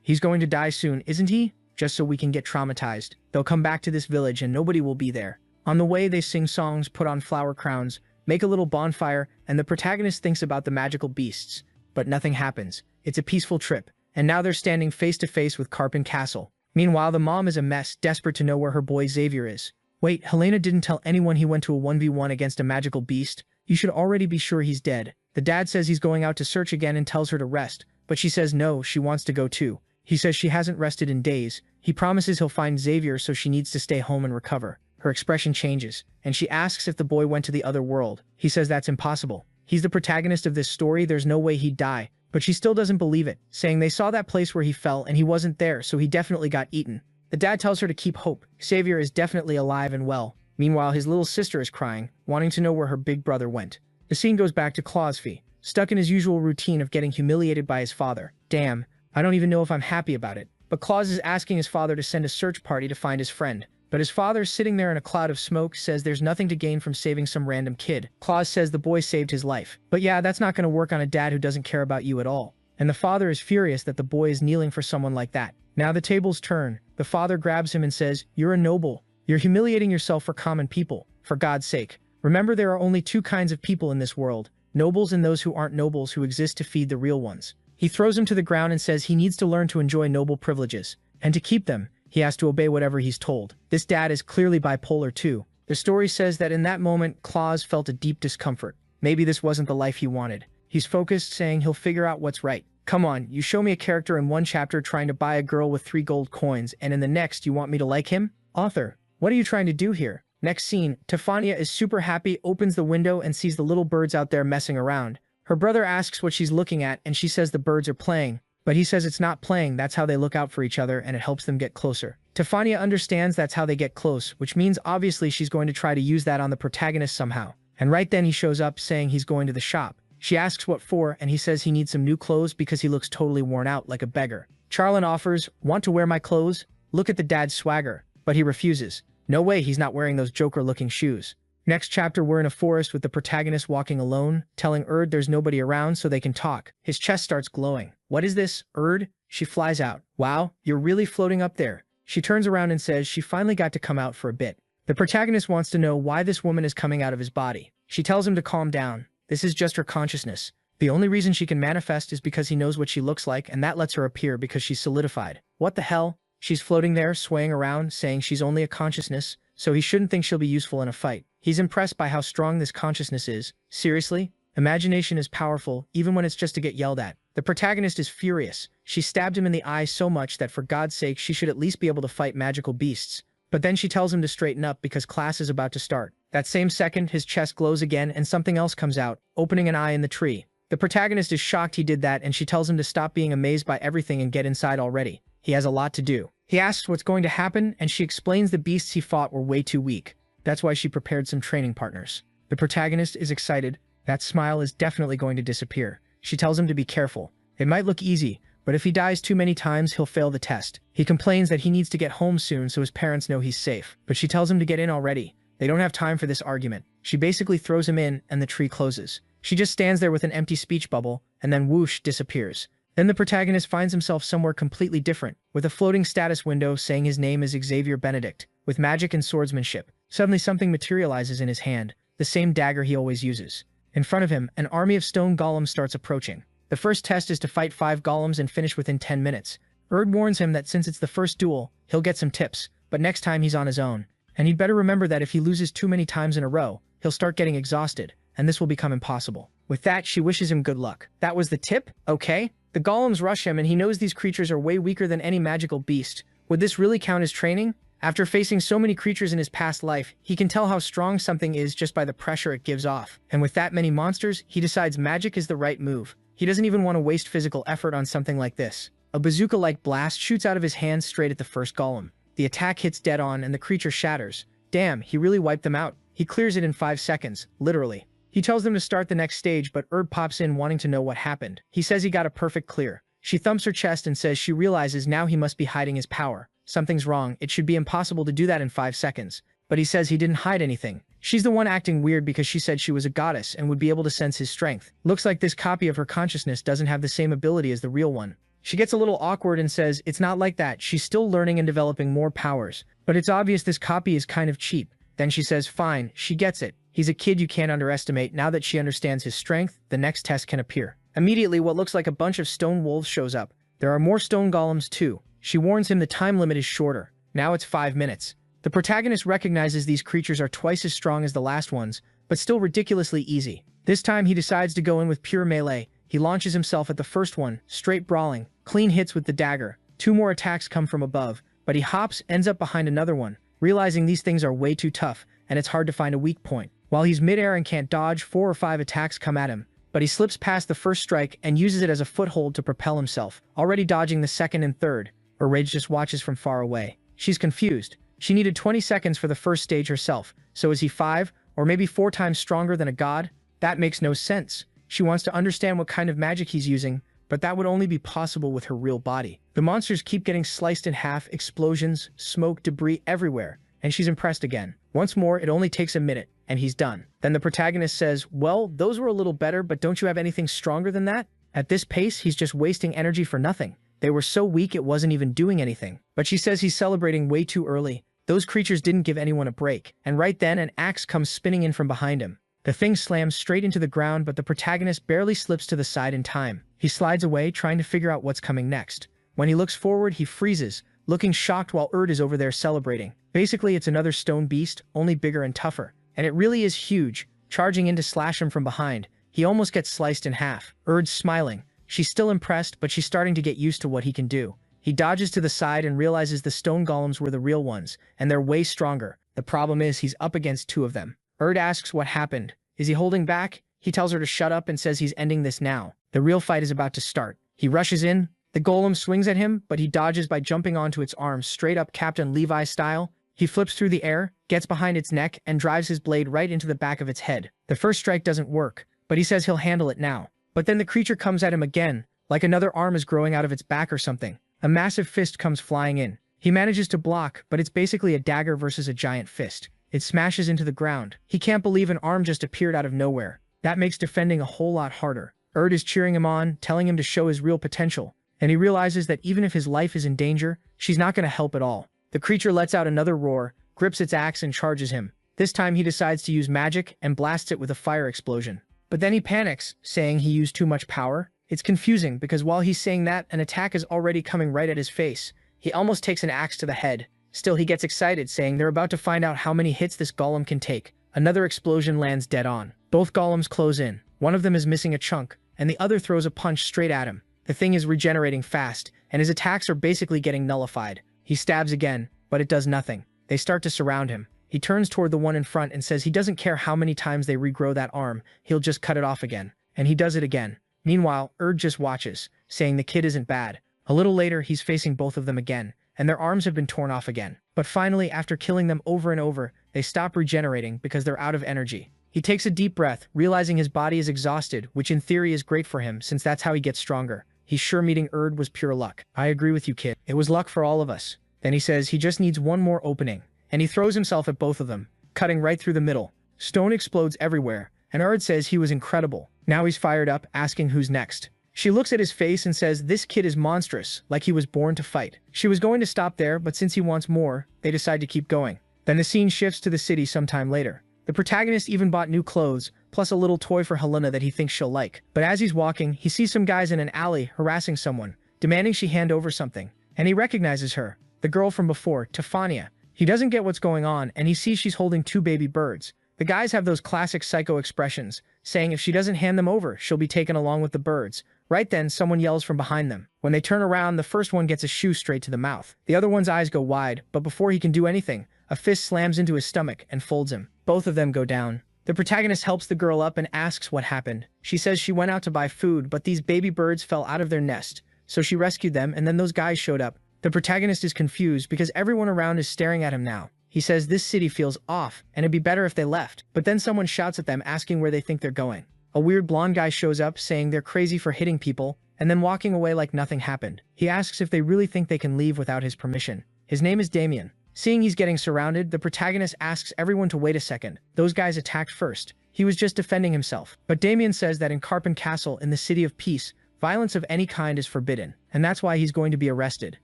He's going to die soon, isn't he? Just so we can get traumatized. They'll come back to this village and nobody will be there. On the way, they sing songs, put on flower crowns, make a little bonfire, and the protagonist thinks about the magical beasts. But nothing happens. It's a peaceful trip, and now they're standing face to face with Carpin Castle. Meanwhile, the mom is a mess, desperate to know where her boy Xavier is. Wait, Helena didn't tell anyone he went to a 1v1 against a magical beast? You should already be sure he's dead. The dad says he's going out to search again and tells her to rest, but she says no, she wants to go too. He says she hasn't rested in days. He promises he'll find Xavier, so she needs to stay home and recover. Her expression changes, and she asks if the boy went to the other world. He says that's impossible. He's the protagonist of this story, there's no way he'd die. But she still doesn't believe it, saying they saw that place where he fell and he wasn't there, so he definitely got eaten. The dad tells her to keep hope. Xavier is definitely alive and well. Meanwhile, his little sister is crying, wanting to know where her big brother went. The scene goes back to Clausfie, stuck in his usual routine of getting humiliated by his father. Damn, I don't even know if I'm happy about it. But Claus is asking his father to send a search party to find his friend. But his father, sitting there in a cloud of smoke, says there's nothing to gain from saving some random kid. Claus says the boy saved his life. But yeah, that's not going to work on a dad who doesn't care about you at all. And the father is furious that the boy is kneeling for someone like that. Now the tables turn. The father grabs him and says, "You're a noble. You're humiliating yourself for common people. For God's sake. Remember, there are only two kinds of people in this world. Nobles and those who aren't nobles, who exist to feed the real ones." He throws him to the ground and says he needs to learn to enjoy noble privileges. And to keep them, he has to obey whatever he's told. This dad is clearly bipolar too. The story says that in that moment, Claus felt a deep discomfort. Maybe this wasn't the life he wanted. He's focused, saying he'll figure out what's right. Come on, you show me a character in one chapter trying to buy a girl with 3 gold coins, and in the next you want me to like him? Author, what are you trying to do here? Next scene, Tefania is super happy, opens the window and sees the little birds out there messing around. Her brother asks what she's looking at and she says the birds are playing, but he says it's not playing, that's how they look out for each other and it helps them get closer. Tefania understands that's how they get close, which means obviously she's going to try to use that on the protagonist somehow. And right then he shows up saying he's going to the shop. She asks what for and he says he needs some new clothes because he looks totally worn out like a beggar. Charlin offers, "Want to wear my clothes? Look at the dad's swagger," but he refuses. No way, he's not wearing those Joker-looking shoes. Next chapter, we're in a forest with the protagonist walking alone, telling Erd there's nobody around so they can talk. His chest starts glowing. "What is this, Erd?" She flies out. "Wow, you're really floating up there." She turns around and says she finally got to come out for a bit. The protagonist wants to know why this woman is coming out of his body. She tells him to calm down. This is just her consciousness. The only reason she can manifest is because he knows what she looks like, and that lets her appear because she's solidified. What the hell? She's floating there, swaying around, saying she's only a consciousness, so he shouldn't think she'll be useful in a fight. He's impressed by how strong this consciousness is. Seriously? Imagination is powerful, even when it's just to get yelled at. The protagonist is furious. She stabbed him in the eye so much that for God's sake she should at least be able to fight magical beasts. But then she tells him to straighten up because class is about to start. That same second, his chest glows again and something else comes out, opening an eye in the tree. The protagonist is shocked he did that and she tells him to stop being amazed by everything and get inside already. He has a lot to do. He asks what's going to happen and she explains the beasts he fought were way too weak. That's why she prepared some training partners. The protagonist is excited. That smile is definitely going to disappear. She tells him to be careful. It might look easy, but if he dies too many times, he'll fail the test. He complains that he needs to get home soon so his parents know he's safe, but she tells him to get in already. They don't have time for this argument. She basically throws him in and the tree closes. She just stands there with an empty speech bubble and then whoosh disappears. Then the protagonist finds himself somewhere completely different, with a floating status window saying his name is Xavier Benedict, with magic and swordsmanship. Suddenly something materializes in his hand, the same dagger he always uses. In front of him, an army of stone golems starts approaching. The first test is to fight 5 golems and finish within 10 minutes. Erd warns him that since it's the first duel, he'll get some tips, but next time he's on his own. And he'd better remember that if he loses too many times in a row, he'll start getting exhausted, and this will become impossible. With that, she wishes him good luck. That was the tip? Okay. The golems rush him and he knows these creatures are way weaker than any magical beast. Would this really count as training? After facing so many creatures in his past life, he can tell how strong something is just by the pressure it gives off. And with that many monsters, he decides magic is the right move. He doesn't even want to waste physical effort on something like this. A bazooka-like blast shoots out of his hand straight at the first golem. The attack hits dead on and the creature shatters. Damn, he really wiped them out. He clears it in 5 seconds, literally. He tells them to start the next stage, but Erd pops in wanting to know what happened. He says he got a perfect clear. She thumps her chest and says she realizes now he must be hiding his power. Something's wrong, it should be impossible to do that in 5 seconds. But he says he didn't hide anything. She's the one acting weird because she said she was a goddess and would be able to sense his strength. Looks like this copy of her consciousness doesn't have the same ability as the real one. She gets a little awkward and says it's not like that, she's still learning and developing more powers. But it's obvious this copy is kind of cheap. Then she says fine, she gets it. He's a kid you can't underestimate. Now that she understands his strength, the next test can appear. Immediately, what looks like a bunch of stone wolves shows up. There are more stone golems too. She warns him the time limit is shorter. Now it's 5 minutes. The protagonist recognizes these creatures are twice as strong as the last ones, but still ridiculously easy. This time he decides to go in with pure melee. He launches himself at the first one, straight brawling, clean hits with the dagger. 2 more attacks come from above, but he hops, ends up behind another one, realizing these things are way too tough, and it's hard to find a weak point. While he's midair and can't dodge, 4 or 5 attacks come at him, but he slips past the first strike and uses it as a foothold to propel himself, already dodging the second and third. Rage just watches from far away. She's confused. She needed 20 seconds for the first stage herself, so is he 5 or maybe 4 times stronger than a god? That makes no sense. She wants to understand what kind of magic he's using, but that would only be possible with her real body. The monsters keep getting sliced in half, explosions, smoke, debris everywhere, and she's impressed again. Once more, it only takes a minute, and he's done. Then the protagonist says, well, those were a little better, but don't you have anything stronger than that? At this pace, he's just wasting energy for nothing. They were so weak it wasn't even doing anything. But she says he's celebrating way too early. Those creatures didn't give anyone a break. And right then, an axe comes spinning in from behind him. The thing slams straight into the ground, but the protagonist barely slips to the side in time. He slides away, trying to figure out what's coming next. When he looks forward, he freezes, looking shocked while Erd is over there celebrating. Basically, it's another stone beast, only bigger and tougher. And it really is huge, charging in to slash him from behind. He almost gets sliced in half. Erd's smiling. She's still impressed, but she's starting to get used to what he can do. He dodges to the side and realizes the stone golems were the real ones, and they're way stronger. The problem is he's up against two of them. Erd asks what happened. Is he holding back? He tells her to shut up and says he's ending this now. The real fight is about to start. He rushes in. The golem swings at him, but he dodges by jumping onto its arms straight up Captain Levi style. He flips through the air, gets behind its neck, and drives his blade right into the back of its head. The first strike doesn't work, but he says he'll handle it now. But then the creature comes at him again, like another arm is growing out of its back or something. A massive fist comes flying in. He manages to block, but it's basically a dagger versus a giant fist. It smashes into the ground. He can't believe an arm just appeared out of nowhere. That makes defending a whole lot harder. Erd is cheering him on, telling him to show his real potential, and he realizes that even if his life is in danger, she's not going to help at all. The creature lets out another roar, grips its axe and charges him. This time he decides to use magic and blasts it with a fire explosion. But then he panics, saying he used too much power. It's confusing because while he's saying that, an attack is already coming right at his face. He almost takes an axe to the head. Still, he gets excited, saying they're about to find out how many hits this golem can take. Another explosion lands dead on. Both golems close in. One of them is missing a chunk, and the other throws a punch straight at him. The thing is regenerating fast, and his attacks are basically getting nullified. He stabs again, but it does nothing. They start to surround him. He turns toward the one in front and says he doesn't care how many times they regrow that arm, he'll just cut it off again. And he does it again. Meanwhile, Erd just watches, saying the kid isn't bad. A little later, he's facing both of them again, and their arms have been torn off again. But finally, after killing them over and over, they stop regenerating because they're out of energy. He takes a deep breath, realizing his body is exhausted, which in theory is great for him since that's how he gets stronger. He's sure meeting Erd was pure luck. I agree with you, kid. It was luck for all of us. Then he says he just needs one more opening, and he throws himself at both of them, cutting right through the middle. Stone explodes everywhere, and Erd says he was incredible. Now he's fired up, asking who's next. She looks at his face and says this kid is monstrous, like he was born to fight. She was going to stop there, but since he wants more, they decide to keep going. Then the scene shifts to the city sometime later. The protagonist even bought new clothes, plus a little toy for Helena that he thinks she'll like. But as he's walking, he sees some guys in an alley harassing someone, demanding she hand over something. And he recognizes her, the girl from before, Tefania. He doesn't get what's going on, and he sees she's holding two baby birds. The guys have those classic psycho expressions, saying if she doesn't hand them over, she'll be taken along with the birds. Right then, someone yells from behind them. When they turn around, the first one gets a shoe straight to the mouth. The other one's eyes go wide, but before he can do anything, a fist slams into his stomach and folds him. Both of them go down. The protagonist helps the girl up and asks what happened. She says she went out to buy food, but these baby birds fell out of their nest. So she rescued them, and then those guys showed up. The protagonist is confused because everyone around is staring at him now. He says this city feels off, and it'd be better if they left. But then someone shouts at them asking where they think they're going. A weird blonde guy shows up saying they're crazy for hitting people, and then walking away like nothing happened. He asks if they really think they can leave without his permission. His name is Damien. Seeing he's getting surrounded, the protagonist asks everyone to wait a second. Those guys attacked first. He was just defending himself. But Damien says that in Carpen Castle, in the City of Peace, violence of any kind is forbidden, and that's why he's going to be arrested.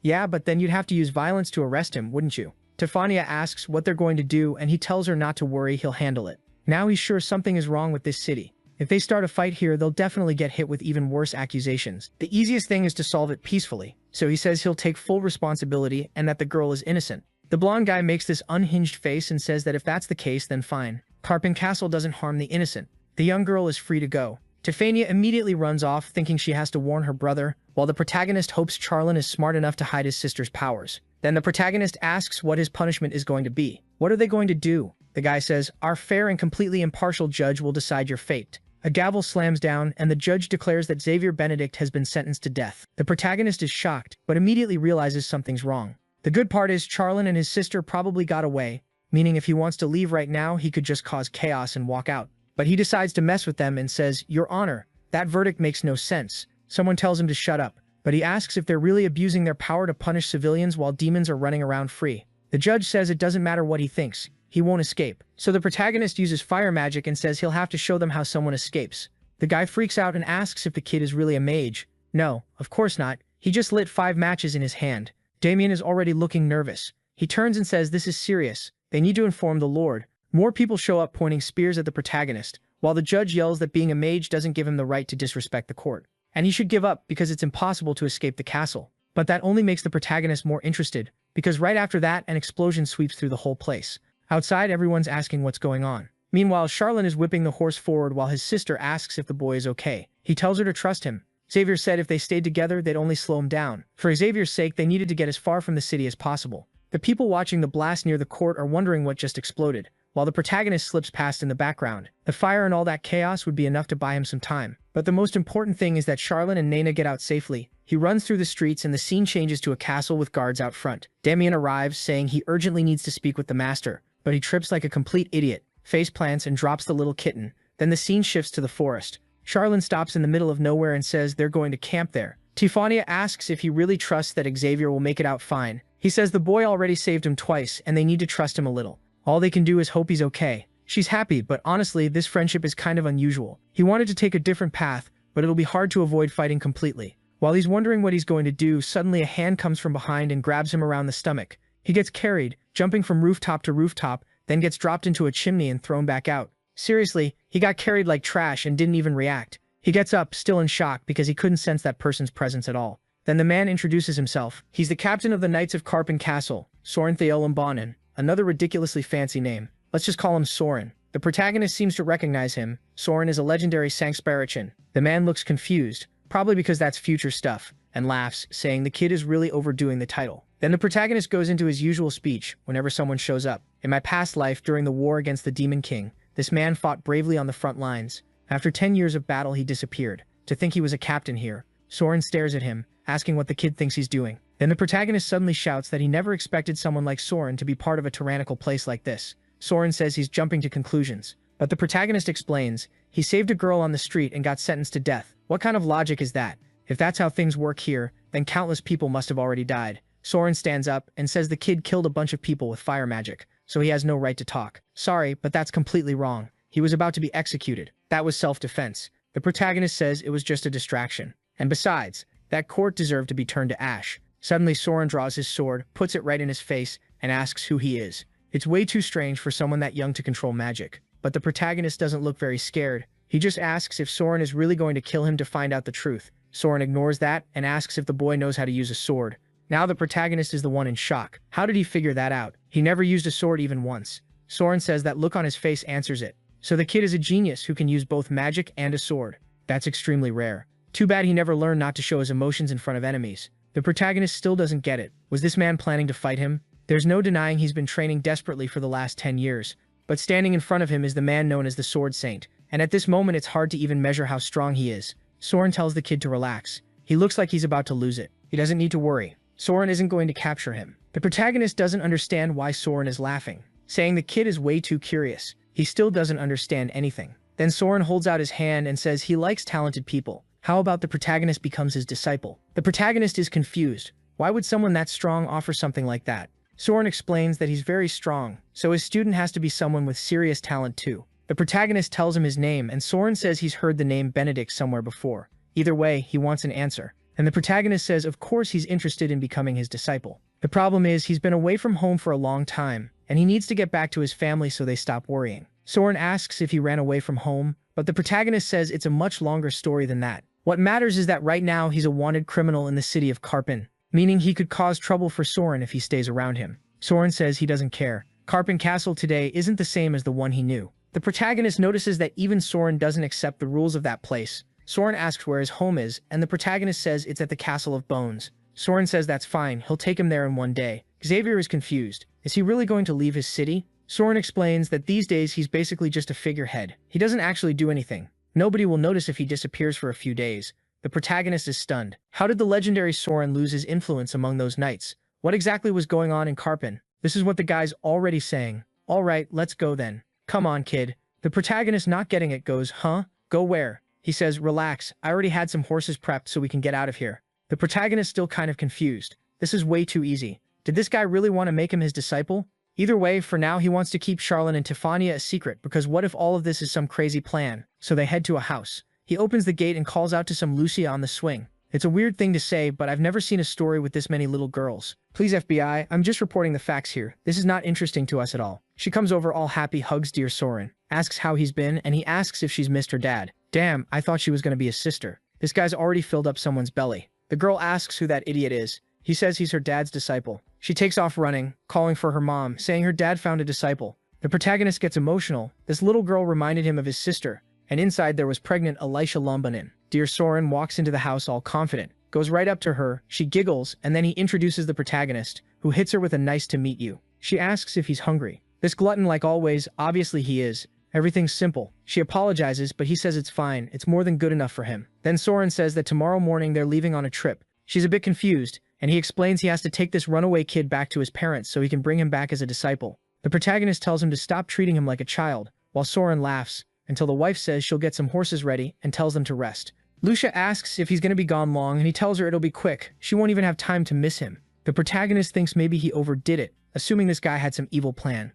Yeah, but then you'd have to use violence to arrest him, wouldn't you? Tefania asks what they're going to do, and he tells her not to worry, he'll handle it. Now he's sure something is wrong with this city. If they start a fight here, they'll definitely get hit with even worse accusations. The easiest thing is to solve it peacefully, so he says he'll take full responsibility and that the girl is innocent. The blonde guy makes this unhinged face and says that if that's the case, then fine. Carpen Castle doesn't harm the innocent. The young girl is free to go. Tefania immediately runs off, thinking she has to warn her brother, while the protagonist hopes Charlin is smart enough to hide his sister's powers. Then the protagonist asks what his punishment is going to be. What are they going to do? The guy says, our fair and completely impartial judge will decide your fate. A gavel slams down, and the judge declares that Xavier Benedict has been sentenced to death. The protagonist is shocked, but immediately realizes something's wrong. The good part is Charlin and his sister probably got away, meaning if he wants to leave right now, he could just cause chaos and walk out. But he decides to mess with them and says, Your Honor, that verdict makes no sense. Someone tells him to shut up, but he asks if they're really abusing their power to punish civilians while demons are running around free. The judge says it doesn't matter what he thinks. He won't escape. So the protagonist uses fire magic and says he'll have to show them how someone escapes. The guy freaks out and asks if the kid is really a mage. No, of course not. He just lit 5 matches in his hand. Damien is already looking nervous. He turns and says this is serious. They need to inform the Lord. More people show up pointing spears at the protagonist, while the judge yells that being a mage doesn't give him the right to disrespect the court. And he should give up because it's impossible to escape the castle. But that only makes the protagonist more interested, because right after that, an explosion sweeps through the whole place. Outside, everyone's asking what's going on. Meanwhile, Charlin is whipping the horse forward while his sister asks if the boy is okay. He tells her to trust him. Xavier said if they stayed together, they'd only slow him down. For Xavier's sake, they needed to get as far from the city as possible. The people watching the blast near the court are wondering what just exploded, while the protagonist slips past in the background. The fire and all that chaos would be enough to buy him some time. But the most important thing is that Charlene and Naina get out safely. He runs through the streets and the scene changes to a castle with guards out front. Damien arrives, saying he urgently needs to speak with the master, but he trips like a complete idiot, face plants and drops the little kitten. Then the scene shifts to the forest. Charlene stops in the middle of nowhere and says they're going to camp there. Tifania asks if he really trusts that Xavier will make it out fine. He says the boy already saved him twice and they need to trust him a little. All they can do is hope he's okay. She's happy, but honestly, this friendship is kind of unusual. He wanted to take a different path, but it'll be hard to avoid fighting completely. While he's wondering what he's going to do, suddenly a hand comes from behind and grabs him around the stomach. He gets carried, jumping from rooftop to rooftop, then gets dropped into a chimney and thrown back out. Seriously, he got carried like trash and didn't even react. He gets up, still in shock because he couldn't sense that person's presence at all. Then the man introduces himself. He's the captain of the Knights of Karpen Castle, Soren Theolimbanen, another ridiculously fancy name. Let's just call him Soren. The protagonist seems to recognize him. Soren is a legendary Sangsparichin. The man looks confused, probably because that's future stuff, and laughs, saying the kid is really overdoing the title. Then the protagonist goes into his usual speech whenever someone shows up. In my past life, during the war against the Demon King, this man fought bravely on the front lines. After 10 years of battle, he disappeared. To think he was a captain here. Soren stares at him, asking what the kid thinks he's doing. Then the protagonist suddenly shouts that he never expected someone like Soren to be part of a tyrannical place like this. Soren says he's jumping to conclusions. But the protagonist explains, he saved a girl on the street and got sentenced to death. What kind of logic is that? If that's how things work here, then countless people must have already died. Soren stands up and says the kid killed a bunch of people with fire magic, so he has no right to talk. Sorry, but that's completely wrong. He was about to be executed. That was self-defense. The protagonist says it was just a distraction. And besides, that court deserved to be turned to ash. Suddenly Soren draws his sword, puts it right in his face, and asks who he is. It's way too strange for someone that young to control magic. But the protagonist doesn't look very scared. He just asks if Soren is really going to kill him to find out the truth. Soren ignores that and asks if the boy knows how to use a sword. Now the protagonist is the one in shock. How did he figure that out? He never used a sword even once. Soren says that look on his face answers it. So the kid is a genius who can use both magic and a sword. That's extremely rare. Too bad he never learned not to show his emotions in front of enemies. The protagonist still doesn't get it. Was this man planning to fight him? There's no denying he's been training desperately for the last 10 years. But standing in front of him is the man known as the Sword Saint. And at this moment it's hard to even measure how strong he is. Soren tells the kid to relax. He looks like he's about to lose it. He doesn't need to worry. Soren isn't going to capture him. The protagonist doesn't understand why Soren is laughing, saying the kid is way too curious. He still doesn't understand anything. Then Soren holds out his hand and says he likes talented people. How about the protagonist becomes his disciple? The protagonist is confused. Why would someone that strong offer something like that? Soren explains that he's very strong, so his student has to be someone with serious talent too. The protagonist tells him his name and Soren says he's heard the name Benedict somewhere before. Either way, he wants an answer. And the protagonist says of course he's interested in becoming his disciple. The problem is he's been away from home for a long time, and he needs to get back to his family so they stop worrying. Soren asks if he ran away from home, but the protagonist says it's a much longer story than that. What matters is that right now he's a wanted criminal in the city of Karpen, meaning he could cause trouble for Soren if he stays around him. Soren says he doesn't care. Karpen Castle today isn't the same as the one he knew. The protagonist notices that even Soren doesn't accept the rules of that place. Soren asks where his home is, and the protagonist says it's at the Castle of Bones. Soren says that's fine, he'll take him there in one day. Xavier is confused. Is he really going to leave his city? Soren explains that these days he's basically just a figurehead. He doesn't actually do anything. Nobody will notice if he disappears for a few days. The protagonist is stunned. How did the legendary Soren lose his influence among those knights? What exactly was going on in Karpen? This is what the guy's already saying. Alright, let's go then. Come on, kid. The protagonist, not getting it, goes, huh? Go where? He says, relax, I already had some horses prepped so we can get out of here. The protagonist still kind of confused. This is way too easy. Did this guy really want to make him his disciple? Either way, for now he wants to keep Charlene and Tifania a secret because what if all of this is some crazy plan? So they head to a house. He opens the gate and calls out to some Lucia on the swing. It's a weird thing to say, but I've never seen a story with this many little girls. Please FBI, I'm just reporting the facts here. This is not interesting to us at all. She comes over all happy, hugs dear Soren, asks how he's been, and he asks if she's missed her dad. Damn, I thought she was going to be his sister. This guy's already filled up someone's belly. The girl asks who that idiot is. He says he's her dad's disciple. She takes off running, calling for her mom, saying her dad found a disciple. The protagonist gets emotional. This little girl reminded him of his sister, and inside there was pregnant Elisha Lumbanen. Dear Soren walks into the house all confident, goes right up to her, she giggles, and then he introduces the protagonist, who hits her with a nice to meet you. She asks if he's hungry. This glutton, like always, obviously he is. Everything's simple. She apologizes, but he says it's fine, it's more than good enough for him. Then Soren says that tomorrow morning they're leaving on a trip. She's a bit confused, and he explains he has to take this runaway kid back to his parents so he can bring him back as a disciple. The protagonist tells him to stop treating him like a child, while Soren laughs, until the wife says she'll get some horses ready and tells them to rest. Lucia asks if he's going to be gone long, and he tells her it'll be quick. She won't even have time to miss him. The protagonist thinks maybe he overdid it, assuming this guy had some evil plan.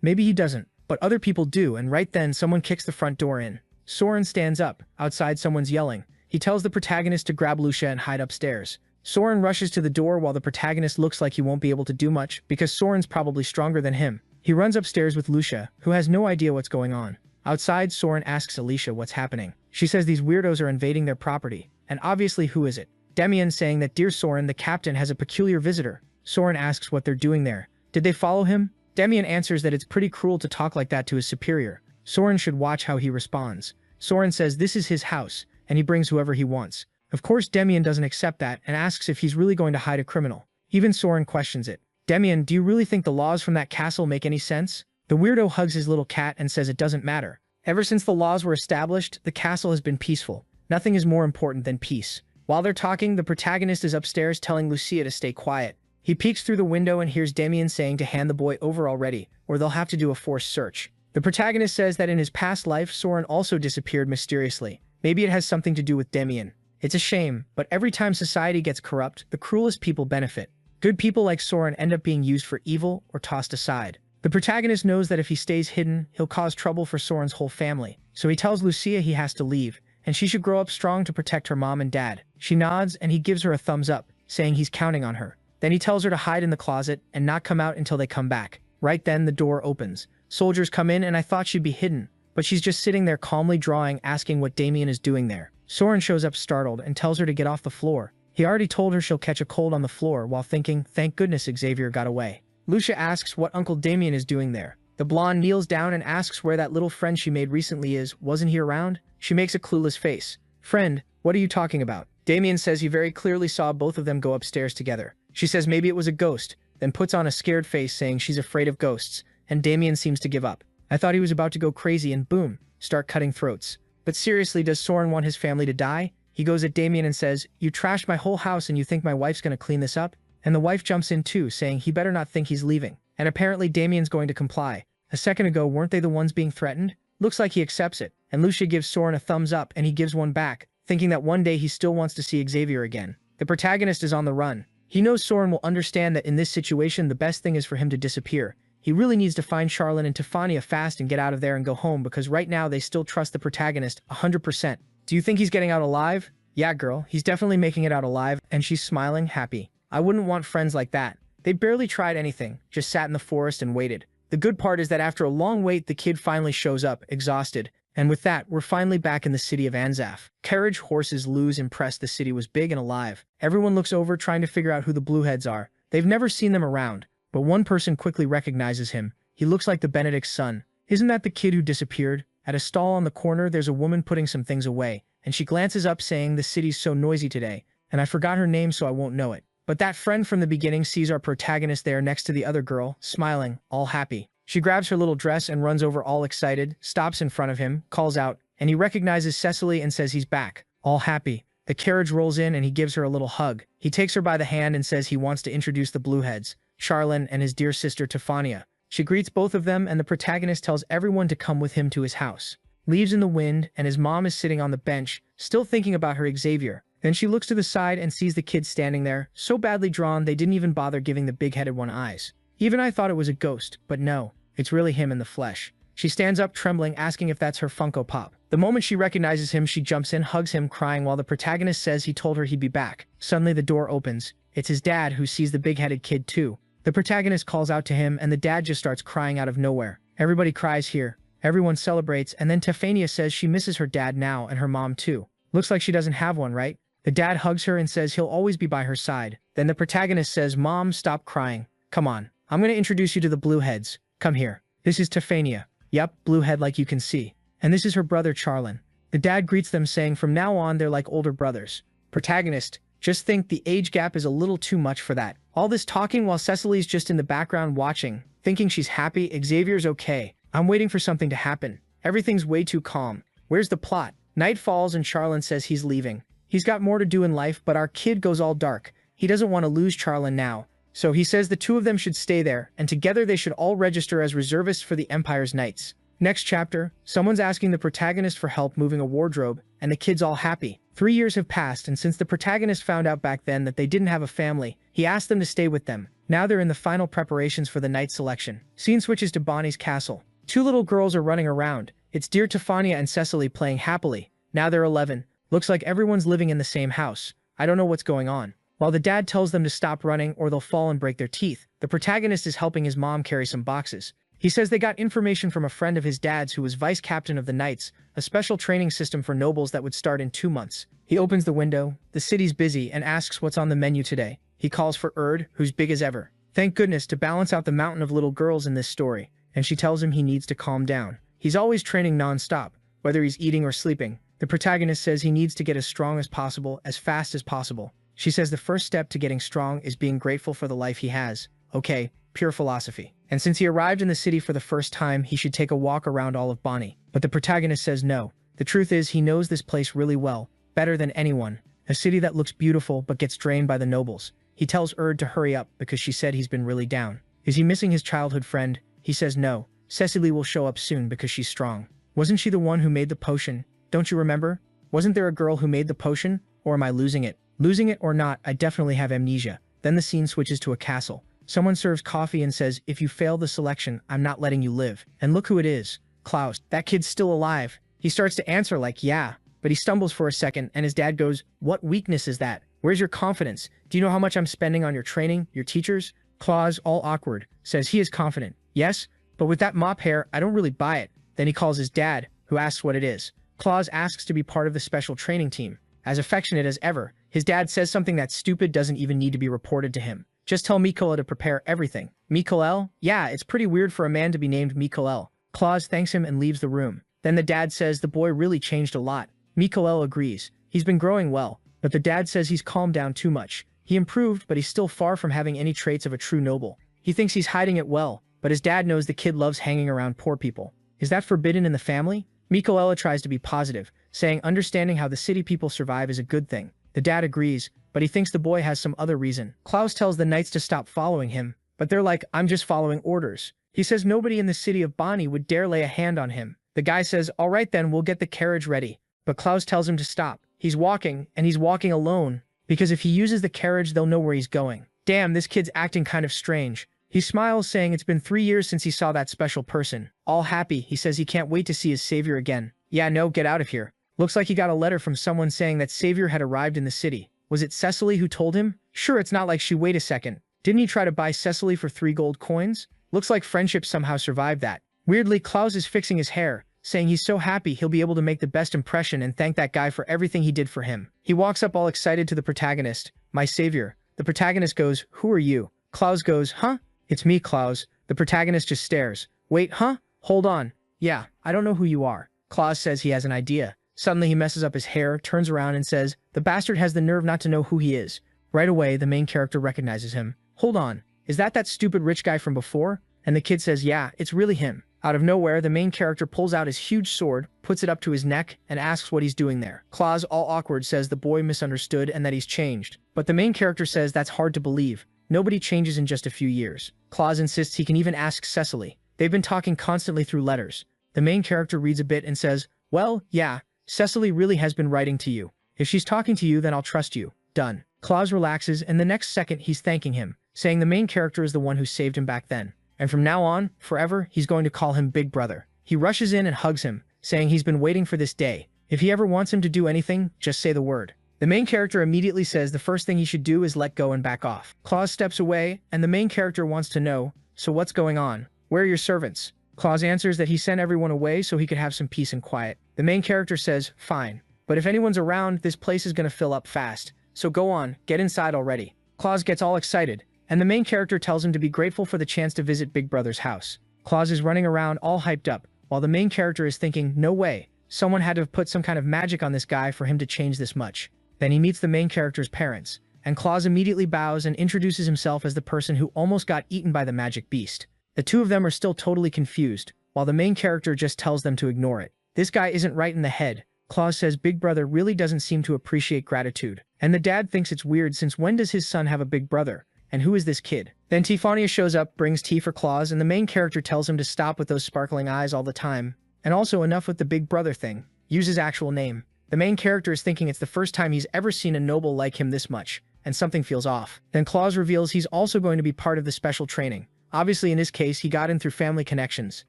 Maybe he doesn't, but other people do, and right then someone kicks the front door in. Soren stands up. Outside someone's yelling. He tells the protagonist to grab Lucia and hide upstairs. Soren rushes to the door while the protagonist looks like he won't be able to do much because Soren's probably stronger than him. He runs upstairs with Lucia, who has no idea what's going on. Outside, Soren asks Alicia what's happening. She says these weirdos are invading their property, and obviously who is it? Demian saying that dear Soren, the captain has a peculiar visitor. Soren asks what they're doing there. Did they follow him? Demian answers that it's pretty cruel to talk like that to his superior. Soren should watch how he responds. Soren says this is his house, and he brings whoever he wants. Of course, Demian doesn't accept that and asks if he's really going to hide a criminal. Even Soren questions it. Demian, do you really think the laws from that castle make any sense? The weirdo hugs his little cat and says it doesn't matter. Ever since the laws were established, the castle has been peaceful. Nothing is more important than peace. While they're talking, the protagonist is upstairs telling Lucia to stay quiet. He peeks through the window and hears Demian saying to hand the boy over already, or they'll have to do a forced search. The protagonist says that in his past life, Soren also disappeared mysteriously. Maybe it has something to do with Demian. It's a shame, but every time society gets corrupt, the cruelest people benefit. Good people like Soren end up being used for evil or tossed aside. The protagonist knows that if he stays hidden, he'll cause trouble for Soren's whole family. So he tells Lucia he has to leave, and she should grow up strong to protect her mom and dad. She nods, and he gives her a thumbs up, saying he's counting on her. Then he tells her to hide in the closet and not come out until they come back. Right then, the door opens. Soldiers come in, and I thought she'd be hidden, but she's just sitting there calmly drawing, asking what Demian is doing there. Soren shows up startled and tells her to get off the floor. He already told her she'll catch a cold on the floor while thinking, thank goodness Xavier got away. Lucia asks what Uncle Demian is doing there. The blonde kneels down and asks where that little friend she made recently is. Wasn't he around? She makes a clueless face. Friend, what are you talking about? Demian says he very clearly saw both of them go upstairs together. She says maybe it was a ghost, then puts on a scared face saying she's afraid of ghosts, and Demian seems to give up. I thought he was about to go crazy and boom, start cutting throats. But seriously, does Soren want his family to die? He goes at Demian and says, you trashed my whole house and you think my wife's gonna clean this up? And the wife jumps in too, saying he better not think he's leaving. And apparently Damian's going to comply. A second ago, weren't they the ones being threatened? Looks like he accepts it, and Lucia gives Soren a thumbs up and he gives one back, thinking that one day he still wants to see Xavier again. The protagonist is on the run. He knows Soren will understand that in this situation the best thing is for him to disappear. He really needs to find Charlene and Tefania fast and get out of there and go home because right now they still trust the protagonist 100%. Do you think he's getting out alive? Yeah, girl, he's definitely making it out alive, and she's smiling, happy. I wouldn't want friends like that. They barely tried anything, just sat in the forest and waited. The good part is that after a long wait, the kid finally shows up, exhausted. And with that, we're finally back in the city of Anzaf. Carriage, horses, Luz impressed the city was big and alive. Everyone looks over trying to figure out who the Blueheads are. They've never seen them around, but one person quickly recognizes him. He looks like the Benedict's son. Isn't that the kid who disappeared? At a stall on the corner, there's a woman putting some things away, and she glances up saying the city's so noisy today, and I forgot her name so I won't know it. But that friend from the beginning sees our protagonist there next to the other girl, smiling, all happy. She grabs her little dress and runs over all excited, stops in front of him, calls out, and he recognizes Cecily and says he's back, all happy. The carriage rolls in and he gives her a little hug. He takes her by the hand and says he wants to introduce the Blueheads, Charlene and his dear sister Tefania. She greets both of them and the protagonist tells everyone to come with him to his house. Leaves in the wind and his mom is sitting on the bench, still thinking about her Xavier. Then she looks to the side and sees the kid standing there, so badly drawn they didn't even bother giving the big-headed one eyes. Even I thought it was a ghost, but no, it's really him in the flesh. She stands up trembling, asking if that's her Funko Pop. The moment she recognizes him, she jumps in, hugs him, crying while the protagonist says he told her he'd be back. Suddenly the door opens. It's his dad who sees the big-headed kid too. The protagonist calls out to him and the dad just starts crying out of nowhere. Everybody cries here. Everyone celebrates, and then Tefania says she misses her dad now and her mom too. Looks like she doesn't have one, right? The dad hugs her and says he'll always be by her side. Then the protagonist says, Mom, stop crying. Come on. I'm going to introduce you to the Blueheads. Come here. This is Tefania. Yep, Bluehead like you can see. And this is her brother Charlene. The dad greets them saying from now on they're like older brothers. Protagonist, Just think the age gap is a little too much for that. All this talking while Cecily's just in the background watching, thinking she's happy. Xavier's okay. I'm waiting for something to happen. Everything's way too calm. Where's the plot? Night falls and Charlin says he's leaving. He's got more to do in life, but our kid goes all dark. He doesn't want to lose Charlin now. So he says the two of them should stay there, and together they should all register as reservists for the Empire's Knights. Next chapter, someone's asking the protagonist for help moving a wardrobe, and the kid's all happy. 3 years have passed, and since the protagonist found out back then that they didn't have a family, he asked them to stay with them. Now they're in the final preparations for the knight selection. Scene switches to Bonnie's castle. Two little girls are running around. It's dear Tefania and Cecily playing happily. Now they're 11. Looks like everyone's living in the same house. I don't know what's going on. While the dad tells them to stop running or they'll fall and break their teeth, the protagonist is helping his mom carry some boxes. He says they got information from a friend of his dad's who was vice captain of the Knights, a special training system for nobles that would start in 2 months. He opens the window, the city's busy, and asks what's on the menu today. He calls for Erd, who's big as ever. Thank goodness to balance out the mountain of little girls in this story, and she tells him he needs to calm down. He's always training non-stop, whether he's eating or sleeping. The protagonist says he needs to get as strong as possible, as fast as possible. She says the first step to getting strong is being grateful for the life he has. Okay, pure philosophy. And since he arrived in the city for the first time, he should take a walk around all of Bonnie. But the protagonist says no. The truth is he knows this place really well, better than anyone. A city that looks beautiful but gets drained by the nobles. He tells Erd to hurry up because she said he's been really down. Is he missing his childhood friend? He says no. Cecily will show up soon because she's strong. Wasn't she the one who made the potion? Don't you remember? Wasn't there a girl who made the potion? Or am I losing it? Losing it or not, I definitely have amnesia. Then the scene switches to a castle. Someone serves coffee and says, if you fail the selection, I'm not letting you live. And look who it is. Klaus. That kid's still alive. He starts to answer like, yeah. But he stumbles for a second and his dad goes, what weakness is that? Where's your confidence? Do you know how much I'm spending on your training, your teachers? Klaus, all awkward, says he is confident. Yes, but with that mop hair, I don't really buy it. Then he calls his dad, who asks what it is. Klaus asks to be part of the special training team. As affectionate as ever, his dad says something that stupid doesn't even need to be reported to him. Just tell Mikola to prepare everything. Mikael? Yeah, it's pretty weird for a man to be named Mikael. Klaus thanks him and leaves the room. Then the dad says the boy really changed a lot. Mikael agrees. He's been growing well, but the dad says he's calmed down too much. He improved, but he's still far from having any traits of a true noble. He thinks he's hiding it well, but his dad knows the kid loves hanging around poor people. Is that forbidden in the family? Mikaela tries to be positive, saying understanding how the city people survive is a good thing. The dad agrees, but he thinks the boy has some other reason. Klaus tells the knights to stop following him, but they're like, I'm just following orders. He says nobody in the city of Bonnie would dare lay a hand on him. The guy says, all right then, we'll get the carriage ready. But Klaus tells him to stop. He's walking, and he's walking alone, because if he uses the carriage, they'll know where he's going. Damn, this kid's acting kind of strange. He smiles, saying it's been 3 years since he saw that special person. All happy, he says he can't wait to see his savior again. Yeah, no, get out of here. Looks like he got a letter from someone saying that savior had arrived in the city. Was it Cecily who told him? Sure, it's not like she wait a second. Didn't he try to buy Cecily for 3 gold coins? Looks like friendship somehow survived that. Weirdly, Klaus is fixing his hair, saying he's so happy he'll be able to make the best impression and thank that guy for everything he did for him. He walks up all excited to the protagonist. My savior. The protagonist goes, who are you? Klaus goes, huh? It's me, Klaus. The protagonist just stares. Wait, huh? Hold on. Yeah, I don't know who you are. Klaus says he has an idea. Suddenly he messes up his hair, turns around and says, the bastard has the nerve not to know who he is. Right away, the main character recognizes him. Hold on. Is that stupid rich guy from before? And the kid says, yeah, it's really him. Out of nowhere, the main character pulls out his huge sword, puts it up to his neck, and asks what he's doing there. Klaus, all awkward, says the boy misunderstood and that he's changed. But the main character says that's hard to believe. Nobody changes in just a few years. Klaus insists he can even ask Cecily. They've been talking constantly through letters. The main character reads a bit and says, well, yeah, Cecily really has been writing to you. If she's talking to you, then I'll trust you. Done. Klaus relaxes, and the next second he's thanking him, saying the main character is the one who saved him back then. And from now on, forever, he's going to call him Big Brother. He rushes in and hugs him, saying he's been waiting for this day. If he ever wants him to do anything, just say the word. The main character immediately says the first thing he should do is let go and back off. Klaus steps away, and the main character wants to know, so what's going on? Where are your servants? Klaus answers that he sent everyone away so he could have some peace and quiet. The main character says, fine. But if anyone's around, this place is going to fill up fast. So go on, get inside already. Klaus gets all excited, and the main character tells him to be grateful for the chance to visit Big Brother's house. Klaus is running around all hyped up, while the main character is thinking, no way, someone had to have put some kind of magic on this guy for him to change this much. Then he meets the main character's parents, and Claus immediately bows and introduces himself as the person who almost got eaten by the magic beast. The two of them are still totally confused, while the main character just tells them to ignore it. This guy isn't right in the head. Claus says Big Brother really doesn't seem to appreciate gratitude, and the dad thinks it's weird since when does his son have a big brother, and who is this kid? Then Tiffania shows up, brings tea for Claus, and the main character tells him to stop with those sparkling eyes all the time, and also enough with the Big Brother thing. Use his actual name. The main character is thinking it's the first time he's ever seen a noble like him this much, and something feels off. Then Claus reveals he's also going to be part of the special training. Obviously in his case he got in through family connections,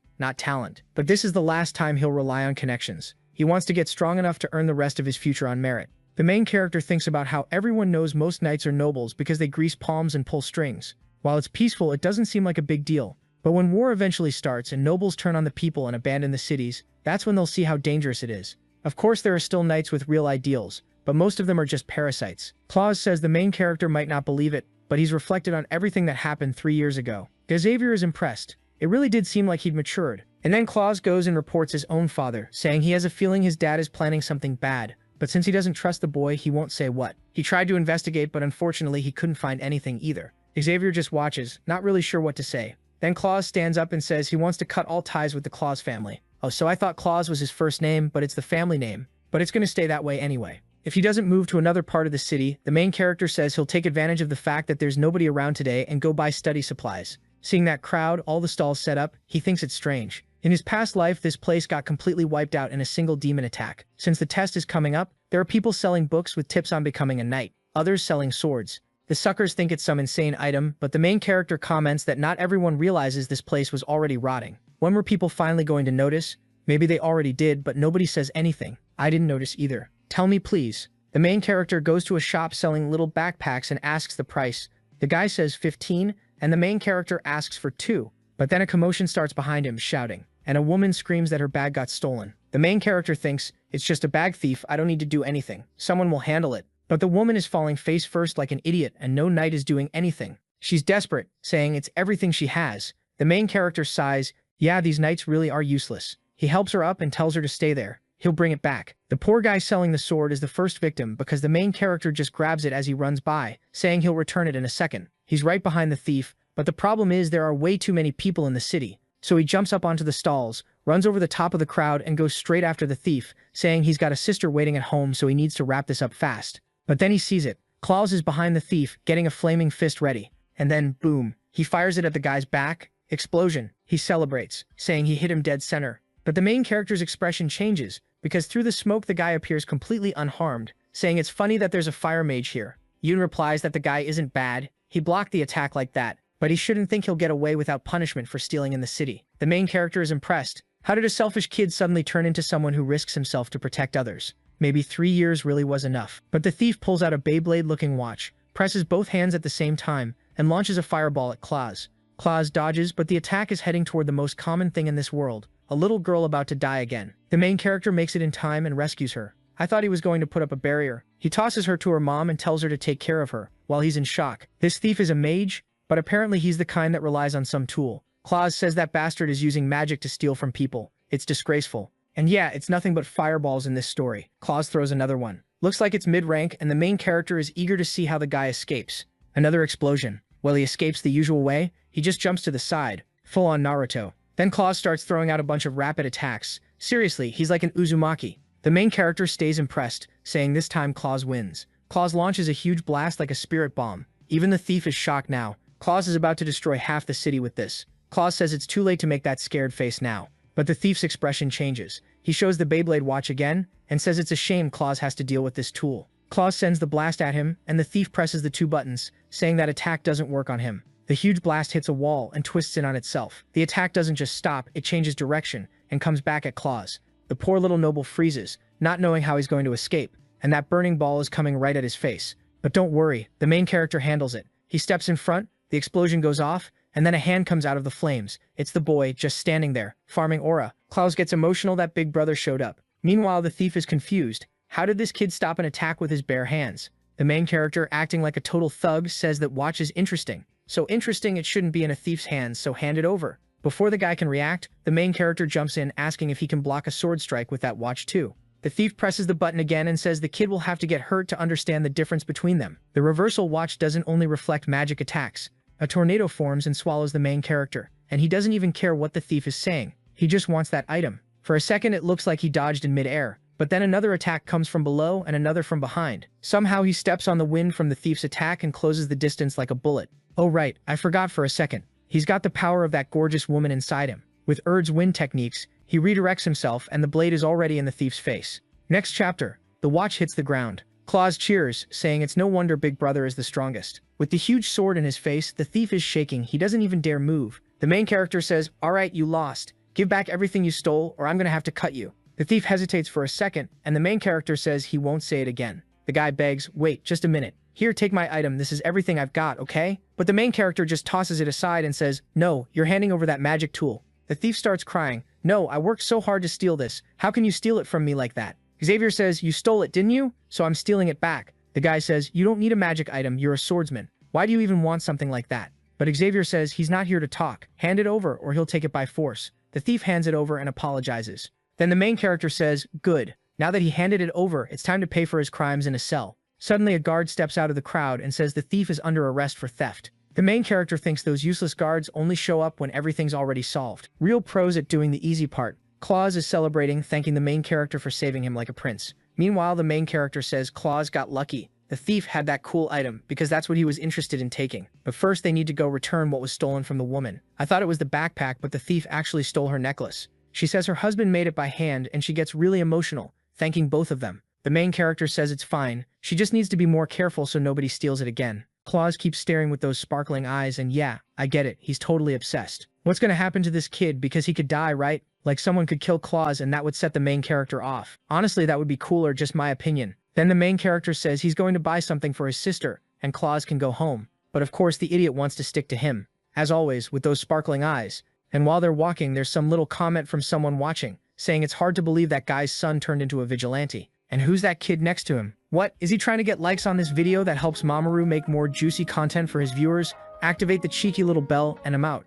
not talent. But this is the last time he'll rely on connections. He wants to get strong enough to earn the rest of his future on merit. The main character thinks about how everyone knows most knights are nobles because they grease palms and pull strings. While it's peaceful, it doesn't seem like a big deal. But when war eventually starts and nobles turn on the people and abandon the cities, that's when they'll see how dangerous it is. Of course there are still knights with real ideals, but most of them are just parasites. Claus says the main character might not believe it, but he's reflected on everything that happened 3 years ago. Xavier is impressed. It really did seem like he'd matured. And then Claus goes and reports his own father, saying he has a feeling his dad is planning something bad, but since he doesn't trust the boy, he won't say what. He tried to investigate, but unfortunately he couldn't find anything either. Xavier just watches, not really sure what to say. Then Claus stands up and says he wants to cut all ties with the Claus family. Oh, so I thought Claus was his first name, but it's the family name. But it's going to stay that way anyway. If he doesn't move to another part of the city, the main character says he'll take advantage of the fact that there's nobody around today and go buy study supplies. Seeing that crowd, all the stalls set up, he thinks it's strange. In his past life, this place got completely wiped out in a single demon attack. Since the test is coming up, there are people selling books with tips on becoming a knight, others selling swords. The suckers think it's some insane item, but the main character comments that not everyone realizes this place was already rotting. When were people finally going to notice? Maybe they already did, but nobody says anything. I didn't notice either. Tell me please. The main character goes to a shop selling little backpacks and asks the price. The guy says 15, and the main character asks for 2. But then a commotion starts behind him, shouting, and a woman screams that her bag got stolen. The main character thinks, it's just a bag thief, I don't need to do anything. Someone will handle it. But the woman is falling face first like an idiot and no knight is doing anything. She's desperate, saying it's everything she has. The main character sighs, yeah, these knights really are useless. He helps her up and tells her to stay there. He'll bring it back. The poor guy selling the sword is the first victim because the main character just grabs it as he runs by, saying he'll return it in a second. He's right behind the thief, but the problem is there are way too many people in the city. So he jumps up onto the stalls, runs over the top of the crowd and goes straight after the thief, saying he's got a sister waiting at home so he needs to wrap this up fast. But then he sees it. Claus is behind the thief, getting a flaming fist ready. And then, boom, he fires it at the guy's back. Explosion. He celebrates, saying he hit him dead center. But the main character's expression changes, because through the smoke the guy appears completely unharmed, saying it's funny that there's a fire mage here. Yoon replies that the guy isn't bad, he blocked the attack like that, but he shouldn't think he'll get away without punishment for stealing in the city. The main character is impressed. How did a selfish kid suddenly turn into someone who risks himself to protect others? Maybe 3 years really was enough. But the thief pulls out a Beyblade-looking watch, presses both hands at the same time, and launches a fireball at Claus. Claus dodges, but the attack is heading toward the most common thing in this world, a little girl about to die again. The main character makes it in time and rescues her. I thought he was going to put up a barrier. He tosses her to her mom and tells her to take care of her, while he's in shock. This thief is a mage, but apparently he's the kind that relies on some tool. Claus says that bastard is using magic to steal from people. It's disgraceful. And yeah, it's nothing but fireballs in this story. Claus throws another one. Looks like it's mid-rank, and the main character is eager to see how the guy escapes. Another explosion. Well, he escapes the usual way. He just jumps to the side. Full-on Naruto. Then Claus starts throwing out a bunch of rapid attacks. Seriously, he's like an Uzumaki. The main character stays impressed, saying this time Claus wins. Claus launches a huge blast like a spirit bomb. Even the thief is shocked now. Claus is about to destroy half the city with this. Claus says it's too late to make that scared face now. But the thief's expression changes. He shows the Beyblade watch again, and says it's a shame Claus has to deal with this tool. Claus sends the blast at him, and the thief presses the 2 buttons, saying that attack doesn't work on him. The huge blast hits a wall and twists in on itself. The attack doesn't just stop, it changes direction, and comes back at Claus. The poor little noble freezes, not knowing how he's going to escape, and that burning ball is coming right at his face. But don't worry, the main character handles it. He steps in front, the explosion goes off, and then a hand comes out of the flames. It's the boy, just standing there, farming aura. Claus gets emotional that Big Brother showed up. Meanwhile, the thief is confused. How did this kid stop an attack with his bare hands? The main character, acting like a total thug, says that watch is interesting. So interesting it shouldn't be in a thief's hands, so hand it over. Before the guy can react, the main character jumps in asking if he can block a sword strike with that watch too. The thief presses the button again and says the kid will have to get hurt to understand the difference between them. The reversal watch doesn't only reflect magic attacks. A tornado forms and swallows the main character, and he doesn't even care what the thief is saying. He just wants that item. For a second it looks like he dodged in midair, but then another attack comes from below and another from behind. Somehow he steps on the wind from the thief's attack and closes the distance like a bullet. Oh right, I forgot for a second. He's got the power of that gorgeous woman inside him. With Erd's wind techniques, he redirects himself and the blade is already in the thief's face. Next chapter, the watch hits the ground. Claus cheers, saying it's no wonder Big Brother is the strongest. With the huge sword in his face, the thief is shaking. He doesn't even dare move. The main character says, "Alright, you lost. Give back everything you stole or I'm gonna have to cut you." The thief hesitates for a second, and the main character says he won't say it again. The guy begs, "Wait, just a minute. Here, take my item. This is everything I've got, okay?" But the main character just tosses it aside and says, "No, you're handing over that magic tool." The thief starts crying. "No, I worked so hard to steal this. How can you steal it from me like that?" Xavier says, "You stole it, didn't you? So I'm stealing it back." The guy says, "You don't need a magic item. You're a swordsman. Why do you even want something like that?" But Xavier says he's not here to talk. Hand it over or he'll take it by force. The thief hands it over and apologizes. Then the main character says, "Good. Now that he handed it over, it's time to pay for his crimes in a cell." Suddenly a guard steps out of the crowd and says the thief is under arrest for theft. The main character thinks those useless guards only show up when everything's already solved. Real pros at doing the easy part. Claus is celebrating, thanking the main character for saving him like a prince. Meanwhile, the main character says Claus got lucky. The thief had that cool item because that's what he was interested in taking. But first they need to go return what was stolen from the woman. I thought it was the backpack, but the thief actually stole her necklace. She says her husband made it by hand and she gets really emotional, thanking both of them. The main character says it's fine. She just needs to be more careful so nobody steals it again. Claus keeps staring with those sparkling eyes and yeah, I get it. He's totally obsessed. What's gonna happen to this kid because he could die, right? Like someone could kill Claus and that would set the main character off. Honestly, that would be cooler, just my opinion. Then the main character says he's going to buy something for his sister and Claus can go home. But of course the idiot wants to stick to him. As always, with those sparkling eyes. And while they're walking, there's some little comment from someone watching, saying it's hard to believe that guy's son turned into a vigilante. And who's that kid next to him? What? Is he trying to get likes on this video that helps Mamoru make more juicy content for his viewers? Activate the cheeky little bell and I'm out.